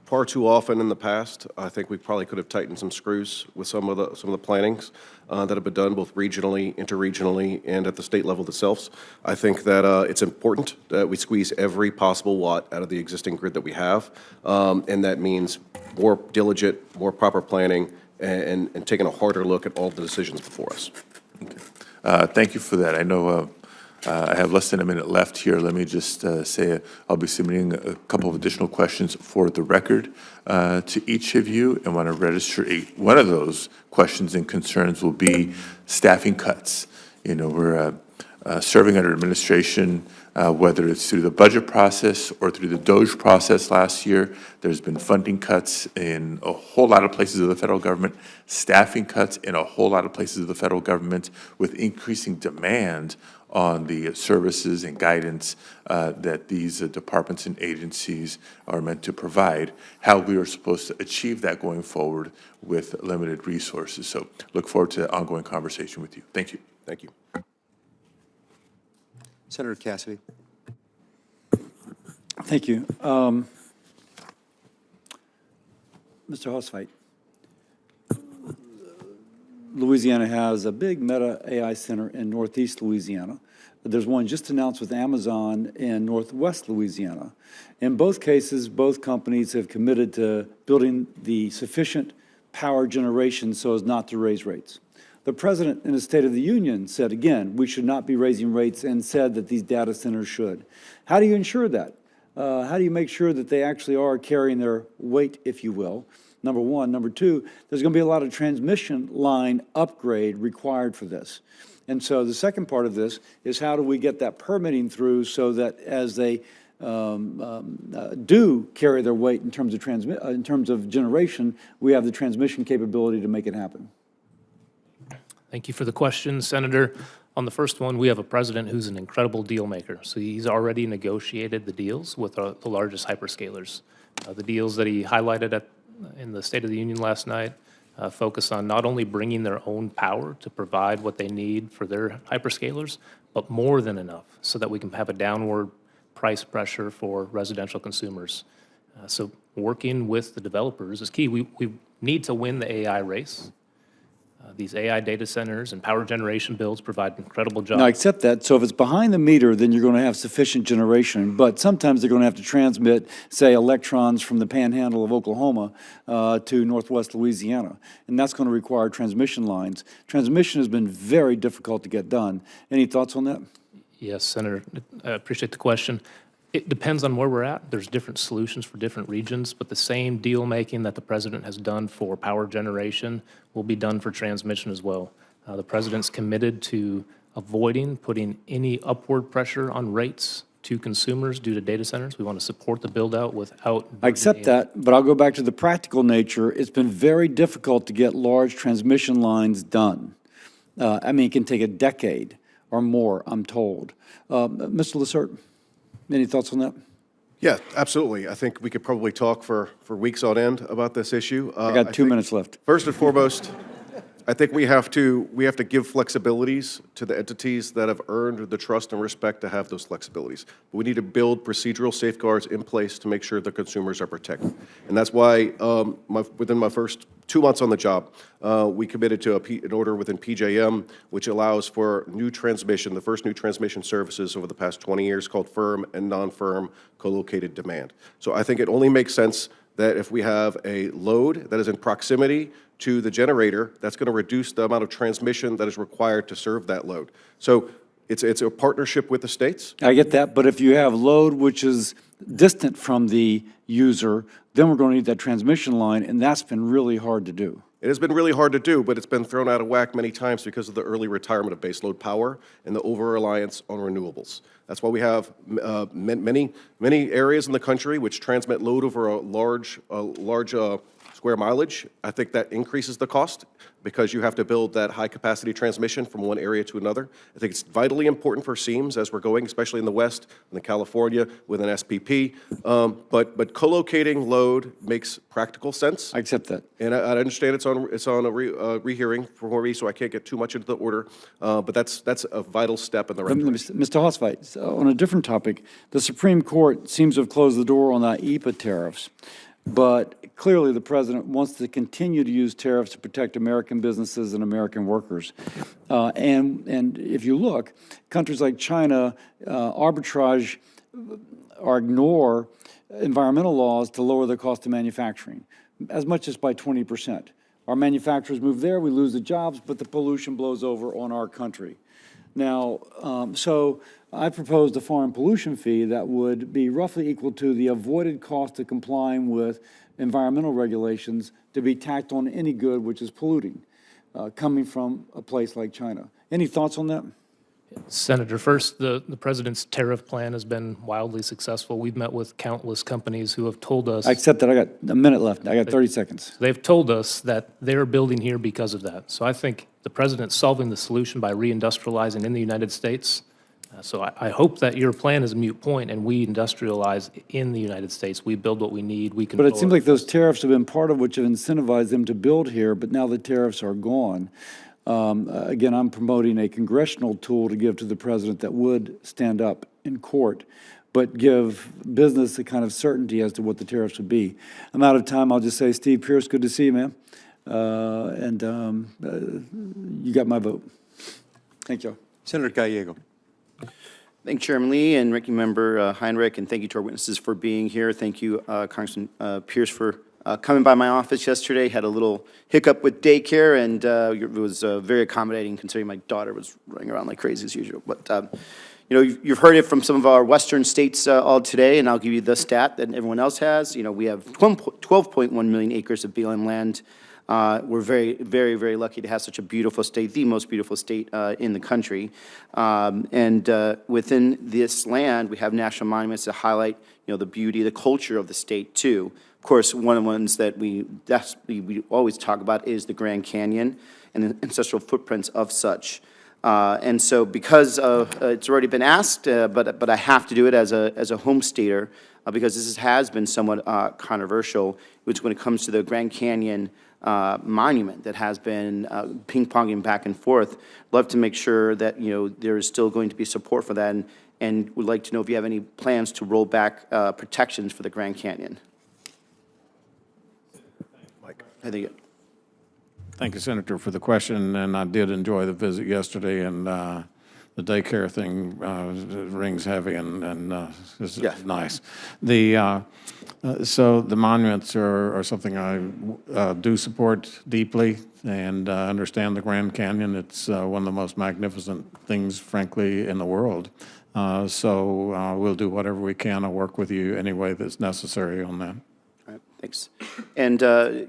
far too often in the past, I think we probably could have tightened some screws with some of the plannings that have been done both regionally, interregionally, and at the state level themselves. I think that it's important that we squeeze every possible watt out of the existing grid that we have, and that means more diligent, more proper planning, and taking a harder look at all the decisions before us. Okay. Thank you for that. I know I have less than a minute left here. Let me just say I'll be submitting a couple of additional questions for the record to each of you, and want to register one of those questions and concerns will be staffing cuts. We're serving under administration, whether it's through the budget process or through the DOGE process last year. There's been funding cuts in a whole lot of places of the federal government, staffing cuts in a whole lot of places of the federal government, with increasing demand on the services and guidance that these departments and agencies are meant to provide, how we are supposed to achieve that going forward with limited resources. So look forward to ongoing conversation with you. Thank you. Thank you. Senator Cassidy. Thank you. Mr. Haustveit, Louisiana has a big Meta AI center in Northeast Louisiana. There's one just announced with Amazon in Northwest Louisiana. In both cases, both companies have committed to building the sufficient power generation so as not to raise rates. The President in the State of the Union said, again, we should not be raising rates, and said that these data centers should. How do you ensure that? How do you make sure that they actually are carrying their weight, if you will? Number one. Number two, there's going to be a lot of transmission line upgrade required for this. And so the second part of this is, how do we get that permitting through so that as they do carry their weight in terms of generation, we have the transmission capability to make it happen? Thank you for the question, Senator. On the first one, we have a president who's an incredible deal maker. So he's already negotiated the deals with the largest hyperscalers. The deals that he highlighted in the State of the Union last night focus on not only bringing their own power to provide what they need for their hyperscalers, but more than enough so that we can have a downward price pressure for residential consumers. So working with the developers is key. We need to win the AI race. These AI data centers and power generation builds provide incredible jobs. Now, I accept that. So if it's behind the meter, then you're going to have sufficient generation. But sometimes they're going to have to transmit, say, electrons from the panhandle of Oklahoma to Northwest Louisiana. And that's going to require transmission lines. Transmission has been very difficult to get done. Any thoughts on that? Yes, Senator, I appreciate the question. It depends on where we're at. There's different solutions for different regions, but the same deal making that the president has done for power generation will be done for transmission as well. The president's committed to avoiding putting any upward pressure on rates to consumers due to data centers. We want to support the build out without. I accept that, but I'll go back to the practical nature. It's been very difficult to get large transmission lines done. I mean, it can take a decade or more, I'm told. Mr. LaCerte? Any thoughts on that? Yeah, absolutely. I think we could probably talk for weeks on end about this issue. I got 2 minutes left. First and foremost, I think we have to give flexibilities to the entities that have earned the trust and respect to have those flexibilities. We need to build procedural safeguards in place to make sure the consumers are protected. And that's why within my first 2 months on the job, we committed to an order within PJM, which allows for the first new transmission services over the past 20 years called firm and non-firm co-located demand. So I think it only makes sense that if we have a load that is in proximity to the generator, that's going to reduce the amount of transmission that is required to serve that load. So it's a partnership with the states. I get that, but if you have load which is distant from the user, then we're going to need that transmission line, and that's been really hard to do. It has been really hard to do, but it's been thrown out of whack many times because of the early retirement of baseload power and the over-reliance on renewables. That's why we have many areas in the country which transmit load over a large square mileage. I think that increases the cost because you have to build that high-capacity transmission from one area to another. I think it's vitally important for SEAMs as we're going, especially in the West and in California with an SPP. But co-locating load makes practical sense. I accept that. And I understand it's on a rehearing for me, so I can't get too much into the order. But that's a vital step in the right direction. Mr. Haustveit, on a different topic, the Supreme Court seems to have closed the door on the IEEPA tariffs. But clearly, the president wants to continue to use tariffs to protect American businesses and American workers. And if you look, countries like China arbitrage or ignore environmental laws to lower the cost of manufacturing, as much as by 20%. Our manufacturers move there, we lose the jobs, but the pollution blows over on our country. Now, so I proposed a foreign pollution fee that would be roughly equal to the avoided cost of complying with environmental regulations to be tacked on any good which is polluting, coming from a place like China. Any thoughts on that? Senator, first, the president's tariff plan has been wildly successful. We've met with countless companies who have told us. I accept that. I got a minute left. I got 30 seconds. They've told us that they're building here because of that. So I think the president's solving the solution by reindustrializing in the United States. So I hope that your plan is a moot point and we industrialize in the United States. We build what we need. We But it seems like those tariffs have been part of which have incentivized them to build here, but now the tariffs are gone. Again, I'm promoting a congressional tool to give to the president that would stand up in court, but give business a kind of certainty as to what the tariffs would be. I'm out of time. I'll just say, Steve Pearce, good to see you, man. You got my vote. Thank you. Senator Gallego. Thank you, Chairman Lee and Ranking Member Heinrich, and thank you to our witnesses for being here. Thank you, Congressman Pearce, for coming by my office yesterday. Had a little hiccup with daycare, and it was very accommodating considering my daughter was running around like crazy as usual. But you know, you've heard it from some of our western states all today, and I'll give you the stat that everyone else has. You know, we have 12.1 million acres of BLM land. We're very, very, very lucky to have such a beautiful state, the most beautiful state in the country. And within this land, we have national monuments that highlight, you know, the beauty, the culture of the state too. Of course, one of the ones that we always talk about is the Grand Canyon and the ancestral footprints of such. And so, because of it's already been asked, but I have to do it as a home stater because this has been somewhat controversial, which when it comes to the Grand Canyon monument that has been ping-ponging back and forth. Love to make sure that, you know, there is still going to be support for that, and would like to know if you have any plans to roll back protections for the Grand Canyon. Mike. I think. Thank you, Senator, for the question, and I did enjoy the visit yesterday, and the daycare thing rings heavy and is nice. So the monuments are something I do support deeply and understand the Grand Canyon. It's one of the most magnificent things, frankly, in the world. So we'll do whatever we can. I'll work with you any way that's necessary on that. All right, thanks. And the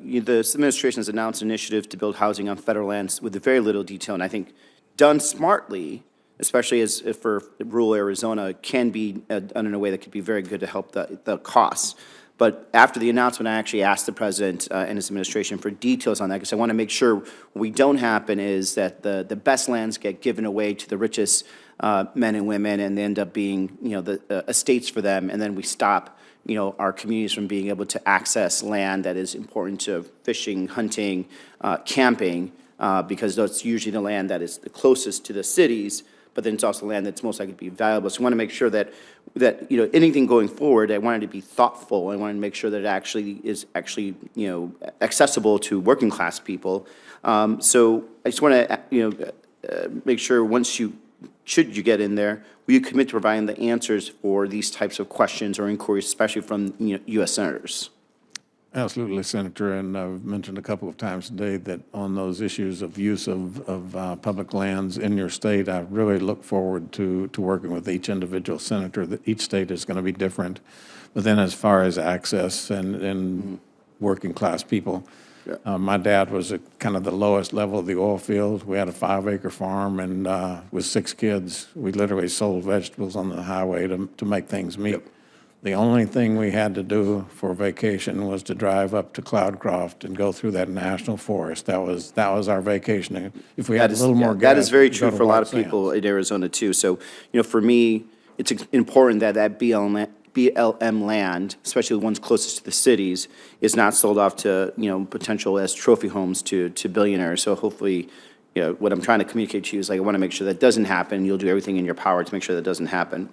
administration has announced an initiative to build housing on federal lands with very little detail, and I think done smartly, especially as for rural Arizona, can be done in a way that could be very good to help the costs. But after the announcement, I actually asked the president and his administration for details on that because I want to make sure what we don't happen is that the best lands get given away to the richest men and women, and they end up being, you know, the estates for them, and then we stop, you know, our communities from being able to access land that is important to fishing, hunting, camping, because that's usually the land that is the closest to the cities, but then it's also land that's most likely to be valuable. So I want to make sure that anything going forward, I wanted to be thoughtful. I wanted to make sure that it is accessible to working class people. So I just want to make sure should you get in there, will you commit to providing the answers for these types of questions or inquiries, especially from U.S. senators? Absolutely, Senator, and I've mentioned a couple of times today that on those issues of use of public lands in your state, I really look forward to working with each individual senator. That each state is going to be different. But then as far as access and working class people, my dad was at kind of the lowest level of the oil field. We had a 5-acre farm, and with 6 kids, we literally sold vegetables on the highway to make things meet. Yep. The only thing we had to do for vacation was to drive up to Cloudcroft and go through that national forest. That was our vacation. If we had a little more gas, that is very true for a lot of people in Arizona too. So, for me, it's important that BLM land, especially the ones closest to the cities, is not sold off to potential as trophy homes to billionaires. So hopefully, what I'm trying to communicate to you is I want to make sure that doesn't happen. You'll do everything in your power to make sure that doesn't happen.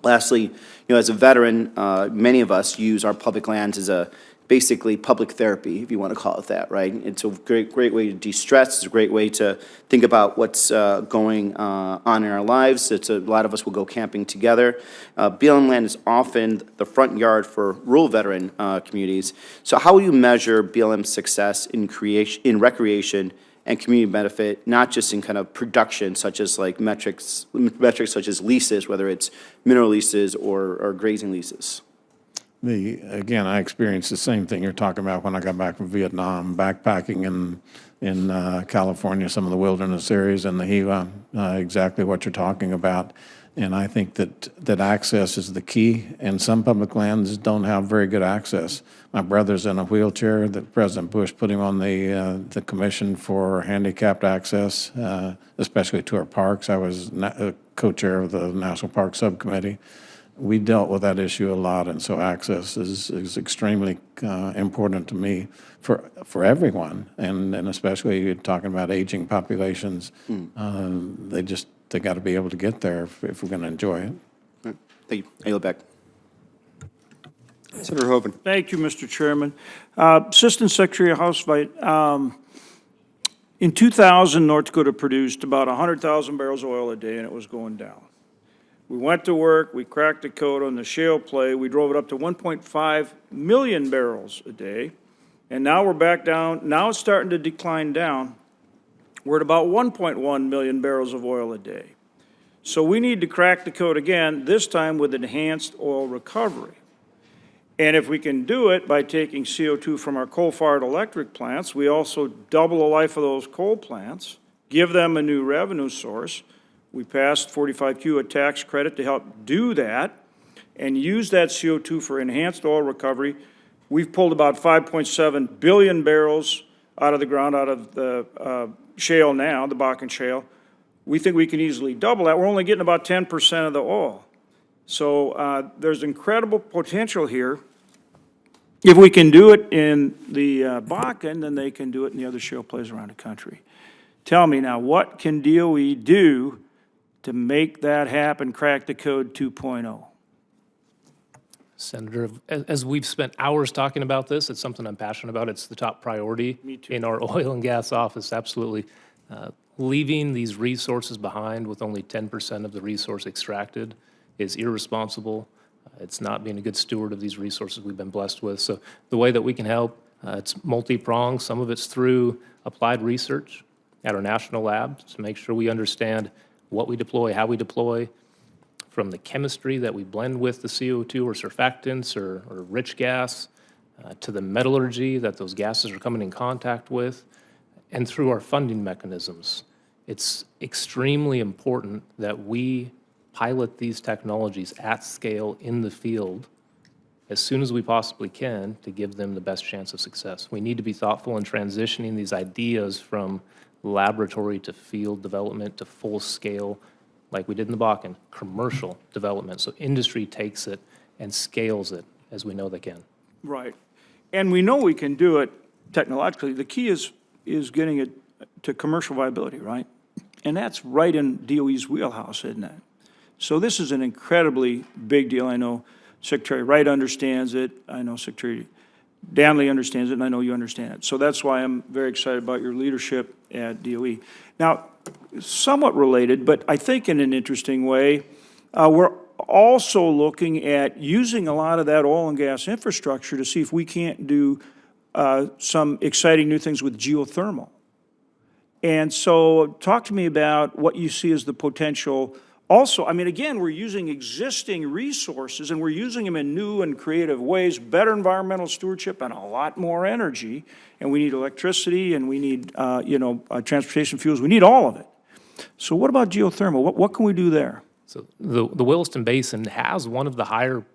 Lastly, as a veteran, many of us use our public lands as basically public therapy, if you want to call it that, right? It's a great way to de-stress. It's a great way to think about what's going on in our lives. A lot of us will go camping together. BLM land is often the front yard for rural veteran communities. So how will you measure BLM's success in recreation and community benefit, not just in kind of production, such as like metrics such as leases, whether it's mineral leases or grazing leases? Again, I experienced the same thing you're talking about when I got back from Vietnam, backpacking in California, some of the wilderness areas and the Gila, exactly what you're talking about. And I think that access is the key, and some public lands don't have very good access. My brother's in a wheelchair. That President Bush put him on the Commission for Handicapped Access, especially to our parks. I was co-chair of the National Park Subcommittee. We dealt with that issue a lot, and so access is extremely important to me for everyone, and especially talking about aging populations. They got to be able to get there if we're going to enjoy it. Right. Thank you. I yield back. Senator Hoeven. Thank you, Mr. Chairman. Assistant Secretary Haustveit, in 2000, North Dakota produced about 100,000 barrels of oil a day, and it was going down. We went to work, we cracked Dakota on the shale play, we drove it up to 1.5 million barrels a day, and now we're back down. Now it's starting to decline down. We're at about 1.1 million barrels of oil a day. So we need to crack the code again, this time with enhanced oil recovery. And if we can do it by taking CO2 from our coal-fired electric plants, we also double the life of those coal plants, give them a new revenue source. We passed 45Q, a tax credit to help do that, and use that CO2 for enhanced oil recovery. We've pulled about 5.7 billion barrels out of the ground, out of the shale now, the Bakken shale. We think we can easily double that. We're only getting about 10% of the oil. So there's incredible potential here. If we can do it in the Bakken, then they can do it in the other shale plays around the country. Tell me now, what can DOE do to make that happen, crack the code 2.0? Senator, as we've spent hours talking about this, it's something I'm passionate about. It's the top priority in our oil and gas office, absolutely. Leaving these resources behind with only 10% of the resource extracted is irresponsible. It's not being a good steward of these resources we've been blessed with. So the way that we can help, it's multi-pronged. Some of it's through applied research at our national labs to make sure we understand what we deploy, how we deploy, from the chemistry that we blend with the CO2 or surfactants or rich gas, to the metallurgy that those gases are coming in contact with, and through our funding mechanisms. It's extremely important that we pilot these technologies at scale in the field as soon as we possibly can to give them the best chance of success. We need to be thoughtful in transitioning these ideas from laboratory to field development to full scale, like we did in the Bakken, commercial development. So industry takes it and scales it as we know they can. Right. And we know we can do it technologically. The key is getting it to commercial viability, right? And that's right in DOE's wheelhouse, isn't it? So this is an incredibly big deal. I know Secretary Wright understands it. I know Secretary Danley understands it, and I know you understand it. So that's why I'm very excited about your leadership at DOE. Now, somewhat related, but I think in an interesting way, we're also looking at using a lot of that oil and gas infrastructure to see if we can't do some exciting new things with geothermal. And so talk to me about what you see as the potential. Also, I mean, again, we're using existing resources and we're using them in new and creative ways, better environmental stewardship and a lot more energy. And we need electricity and we need, transportation fuels. We need all of it. So what about geothermal? What can we do there? So the Williston Basin has one of the higher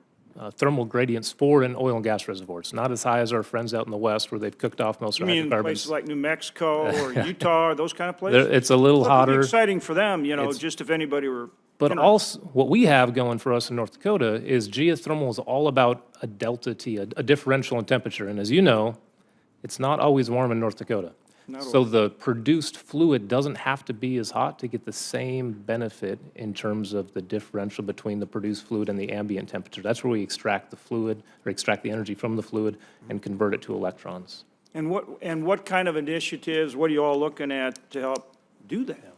thermal gradients for an oil and gas reservoir. It's not as high as our friends out in the west where they've cooked off most You of mean hydrocarbons. places like New Mexico or Utah or those kind of places? It's a little Well, that'd be hotter. exciting for them, just if anybody were. But also, what we have going for us in North Dakota is geothermal is all about a delta T, a differential in temperature. And as you know, it's not always warm in North Dakota. So the produced fluid doesn't have to be as hot to get the same benefit in terms of the differential between the produced fluid and the ambient temperature. That's where we extract the fluid, or extract the energy from the fluid and convert it to electrons. And what kind of initiatives, what are you all looking at to help do that?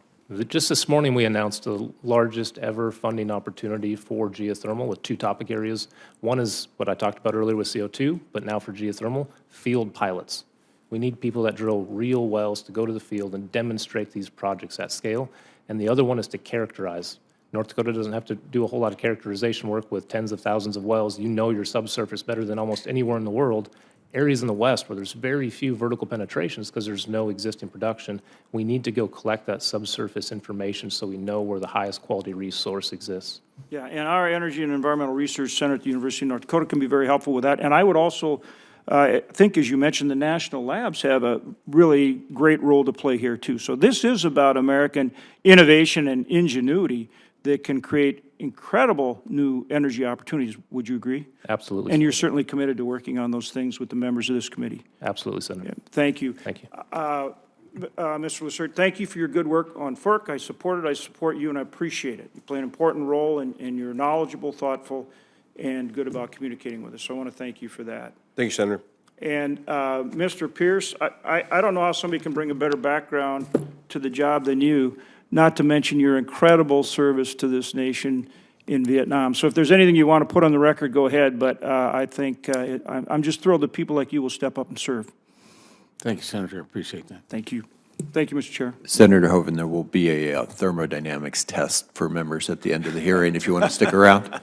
Just this morning, we announced the largest ever funding opportunity for geothermal with two topic areas. One is what I talked about earlier with CO2, but now for geothermal, field pilots. We need people that drill real wells to go to the field and demonstrate these projects at scale. And the other one is to characterize. North Dakota doesn't have to do a whole lot of characterization work with tens of thousands of wells. You know your subsurface better than almost anywhere in the world. Areas in the west where there's very few vertical penetrations because there's no existing production, we need to go collect that subsurface information so we know where the highest quality resource exists. Yeah, and our Energy and Environmental Research Center at the University of North Dakota can be very helpful with that. And I would also think, as you mentioned, the national labs have a really great role to play here, too. So this is about American innovation and ingenuity that can create incredible new energy opportunities. Would you agree? Absolutely. And you're certainly committed to working on those things with the members of this committee. Absolutely, Senator. Yeah, thank you. Thank you. Mr. LaCerte, thank you for your good work on FERC. I support it. I support you, and I appreciate it. You play an important role, and you're knowledgeable, thoughtful, and good about communicating with us. So I want to thank you for that. Thank you, Senator. And Mr. Pearce, I don't know how somebody can bring a better background to the job than you, not to mention your incredible service to this nation in Vietnam. So if there's anything you want to put on the record, go ahead. But I think I'm just thrilled that people like you will step up and serve. Thank you, Senator. Appreciate that. Thank you. Thank you, Mr. Chair. Senator Hoeven, there will be a thermodynamics test for members at the end of the hearing if you want to stick around.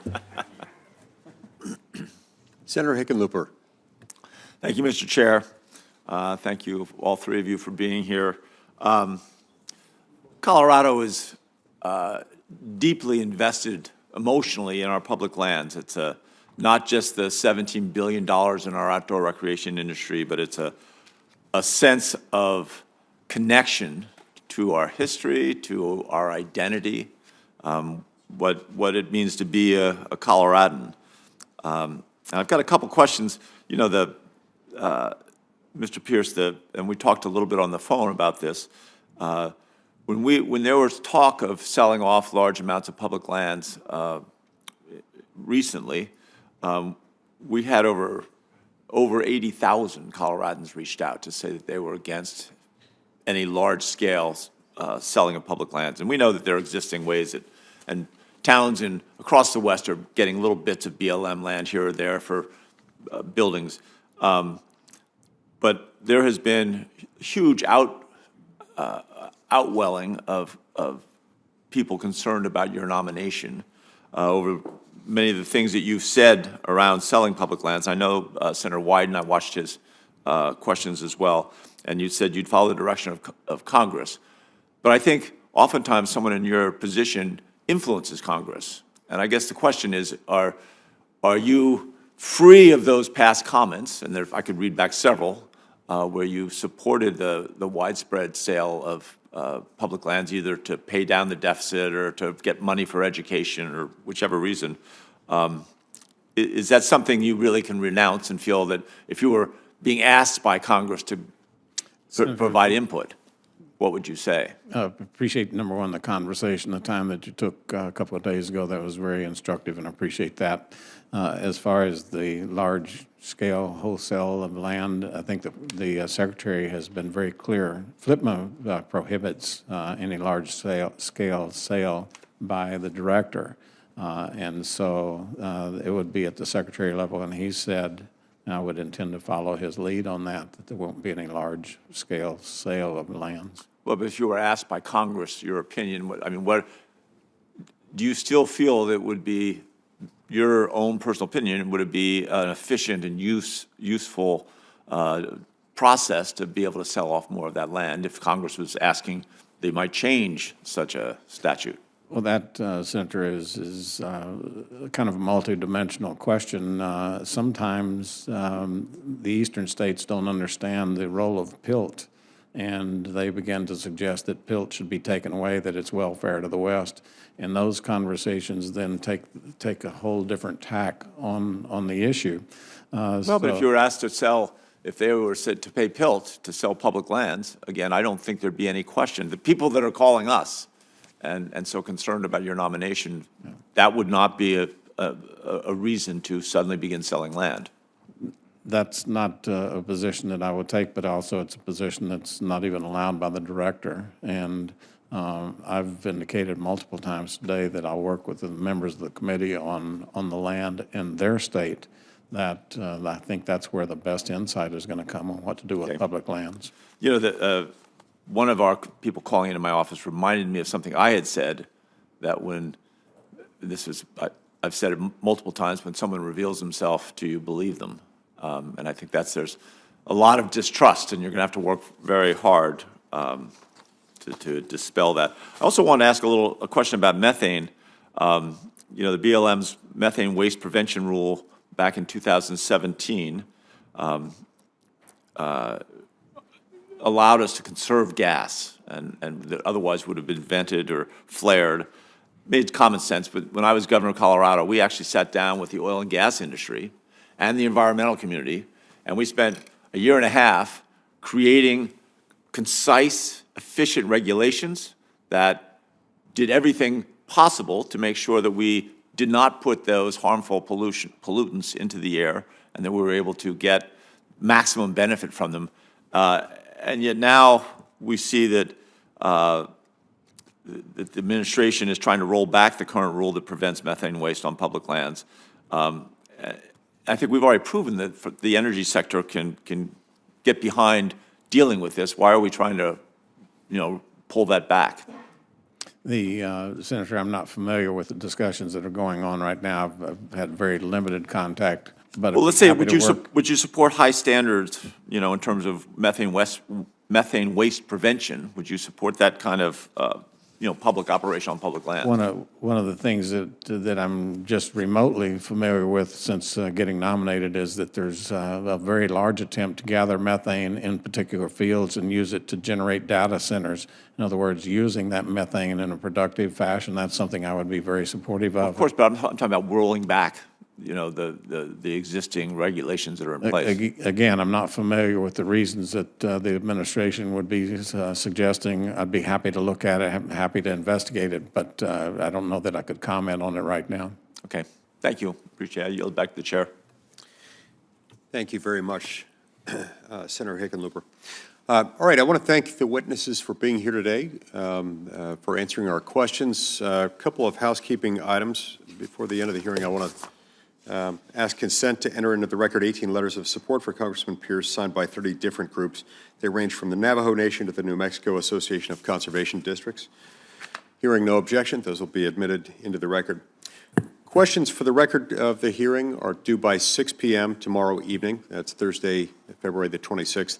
Senator Hickenlooper. Thank you, Mr. Chair. Thank you, all three of you, for being here. Colorado is deeply invested emotionally in our public lands. It's not just the $17 billion in our outdoor recreation industry, but it's a sense of connection to our history, to our identity, what it means to be a Coloradan. I've got a couple questions. You know, Mr. Pearce, and we talked a little bit on the phone about this. When there was talk of selling off large amounts of public lands recently, we had over 80,000 Coloradans reached out to say that they were against any large-scale selling of public lands. And we know that there are existing ways that, and towns across the West are getting little bits of BLM land here or there for buildings. But there has been huge outwelling of people concerned about your nomination over many of the things that you've said around selling public lands. I know Senator Wyden, I watched his questions as well, and you said you'd follow the direction of Congress. But I think oftentimes someone in your position influences Congress. And I guess the question is, are you free of those past comments? And I could read back several where you supported the widespread sale of public lands, either to pay down the deficit or to get money for education or whichever reason. Is that something you really can renounce and feel that if you were being asked by Congress to provide input? what would you say? Appreciate, number one, the conversation, the time that you took a couple of days ago. That was very instructive, and I appreciate that. As far as the large-scale wholesale of land, I think that the Secretary has been very clear. FLPMA prohibits any large-scale sale by the Director. And so it would be at the Secretary level, and he said, and I would intend to follow his lead on that, that there won't be any large-scale sale of lands. Well, but if you were asked by Congress your opinion, what do you still feel that would be your own personal opinion? Would it be an efficient and useful process to be able to sell off more of that land if Congress was asking they might change such a statute? Well, that, Senator, is kind of a multidimensional question. Sometimes the eastern states don't understand the role of PILT, and they begin to suggest that PILT should be taken away, that it's welfare to the West. And those conversations then take a whole different tack on the issue. But if you were asked to sell, if they were said to pay PILT to sell public lands, again, I don't think there'd be any question. The people that are calling us and so concerned about your nomination, that would not be a reason to suddenly begin selling land. That's not a position that I would take, but also it's a position that's not even allowed by the Director. And I've indicated multiple times today that I'll work with the members of the committee on the land in their state. That I think that's where the best insight is going to come on what to do with public lands. You know, one of our people calling into my office reminded me of something I had said, that when I've said it multiple times, when someone reveals himself to you, believe them. And I think there's a lot of distrust, and you're going to have to work very hard to dispel that. I also want to ask a question about methane. You know, the BLM's methane waste prevention rule back in 2017 allowed us to conserve gas, and that otherwise would have been vented or flared. Made common sense, but when I was governor of Colorado, we actually sat down with the oil and gas industry and the environmental community, and we spent a year and a half creating concise, efficient regulations that did everything possible to make sure that we did not put those harmful pollutants into the air, and that we were able to get maximum benefit from them. And yet now we see that the administration is trying to roll back the current rule that prevents methane waste on public lands. I think we've already proven that the energy sector can get behind dealing with this. Why are we trying to, pull that back? Senator, I'm not familiar with the discussions that are going on right now. I've had very limited contact. But well, let's say, would you support high standards, in terms of methane waste prevention? Would you support that kind of, public operation on public land? One of the things that I'm just remotely familiar with since getting nominated is that there's a very large attempt to gather methane in particular fields and use it to generate data centers. In other words, using that methane in a productive fashion. That's something I would be very supportive of. Of course, but I'm talking about rolling back the existing regulations that are in place. Again, I'm not familiar with the reasons that the administration would be suggesting. I'd be happy to look at it, happy to investigate it, but I don't know that I could comment on it right now. Okay, thank you. Appreciate it. I yield back to the chair. Thank you very much, Senator Hickenlooper. All right, I want to thank the witnesses for being here today, for answering our questions. A couple of housekeeping items. Before the end of the hearing, I want to ask consent to enter into the record 18 letters of support for Congressman Pearce signed by 30 different groups. They range from the Navajo Nation to the New Mexico Association of Conservation Districts. Hearing no objection, those will be admitted into the record. Questions for the record of the hearing are due by 6 p.m. tomorrow evening. That's Thursday, February the 26th.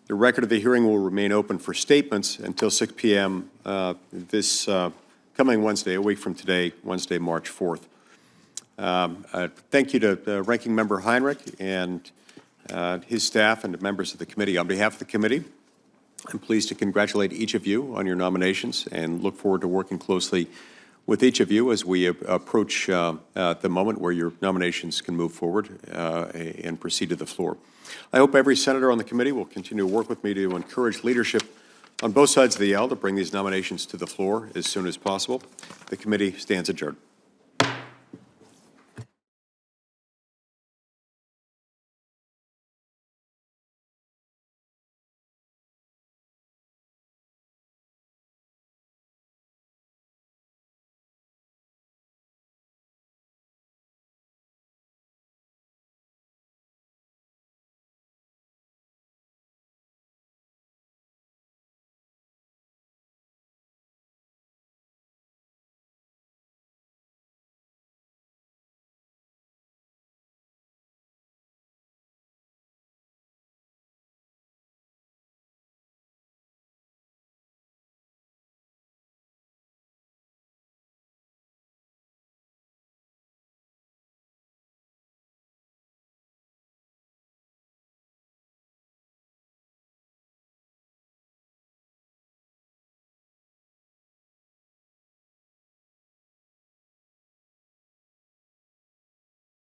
The record of the hearing will remain open for statements until 6 p.m. This coming Wednesday, a week from today, Wednesday, March 4th. Thank you to Ranking Member Heinrich and his staff and the members of the committee. On behalf of the committee, I'm pleased to congratulate each of you on your nominations and look forward to working closely with each of you as we approach the moment where your nominations can move forward and proceed to the floor. I hope every senator on the committee will continue to work with me to encourage leadership on both sides of the aisle to bring these nominations to the floor as soon as possible. The committee stands adjourned.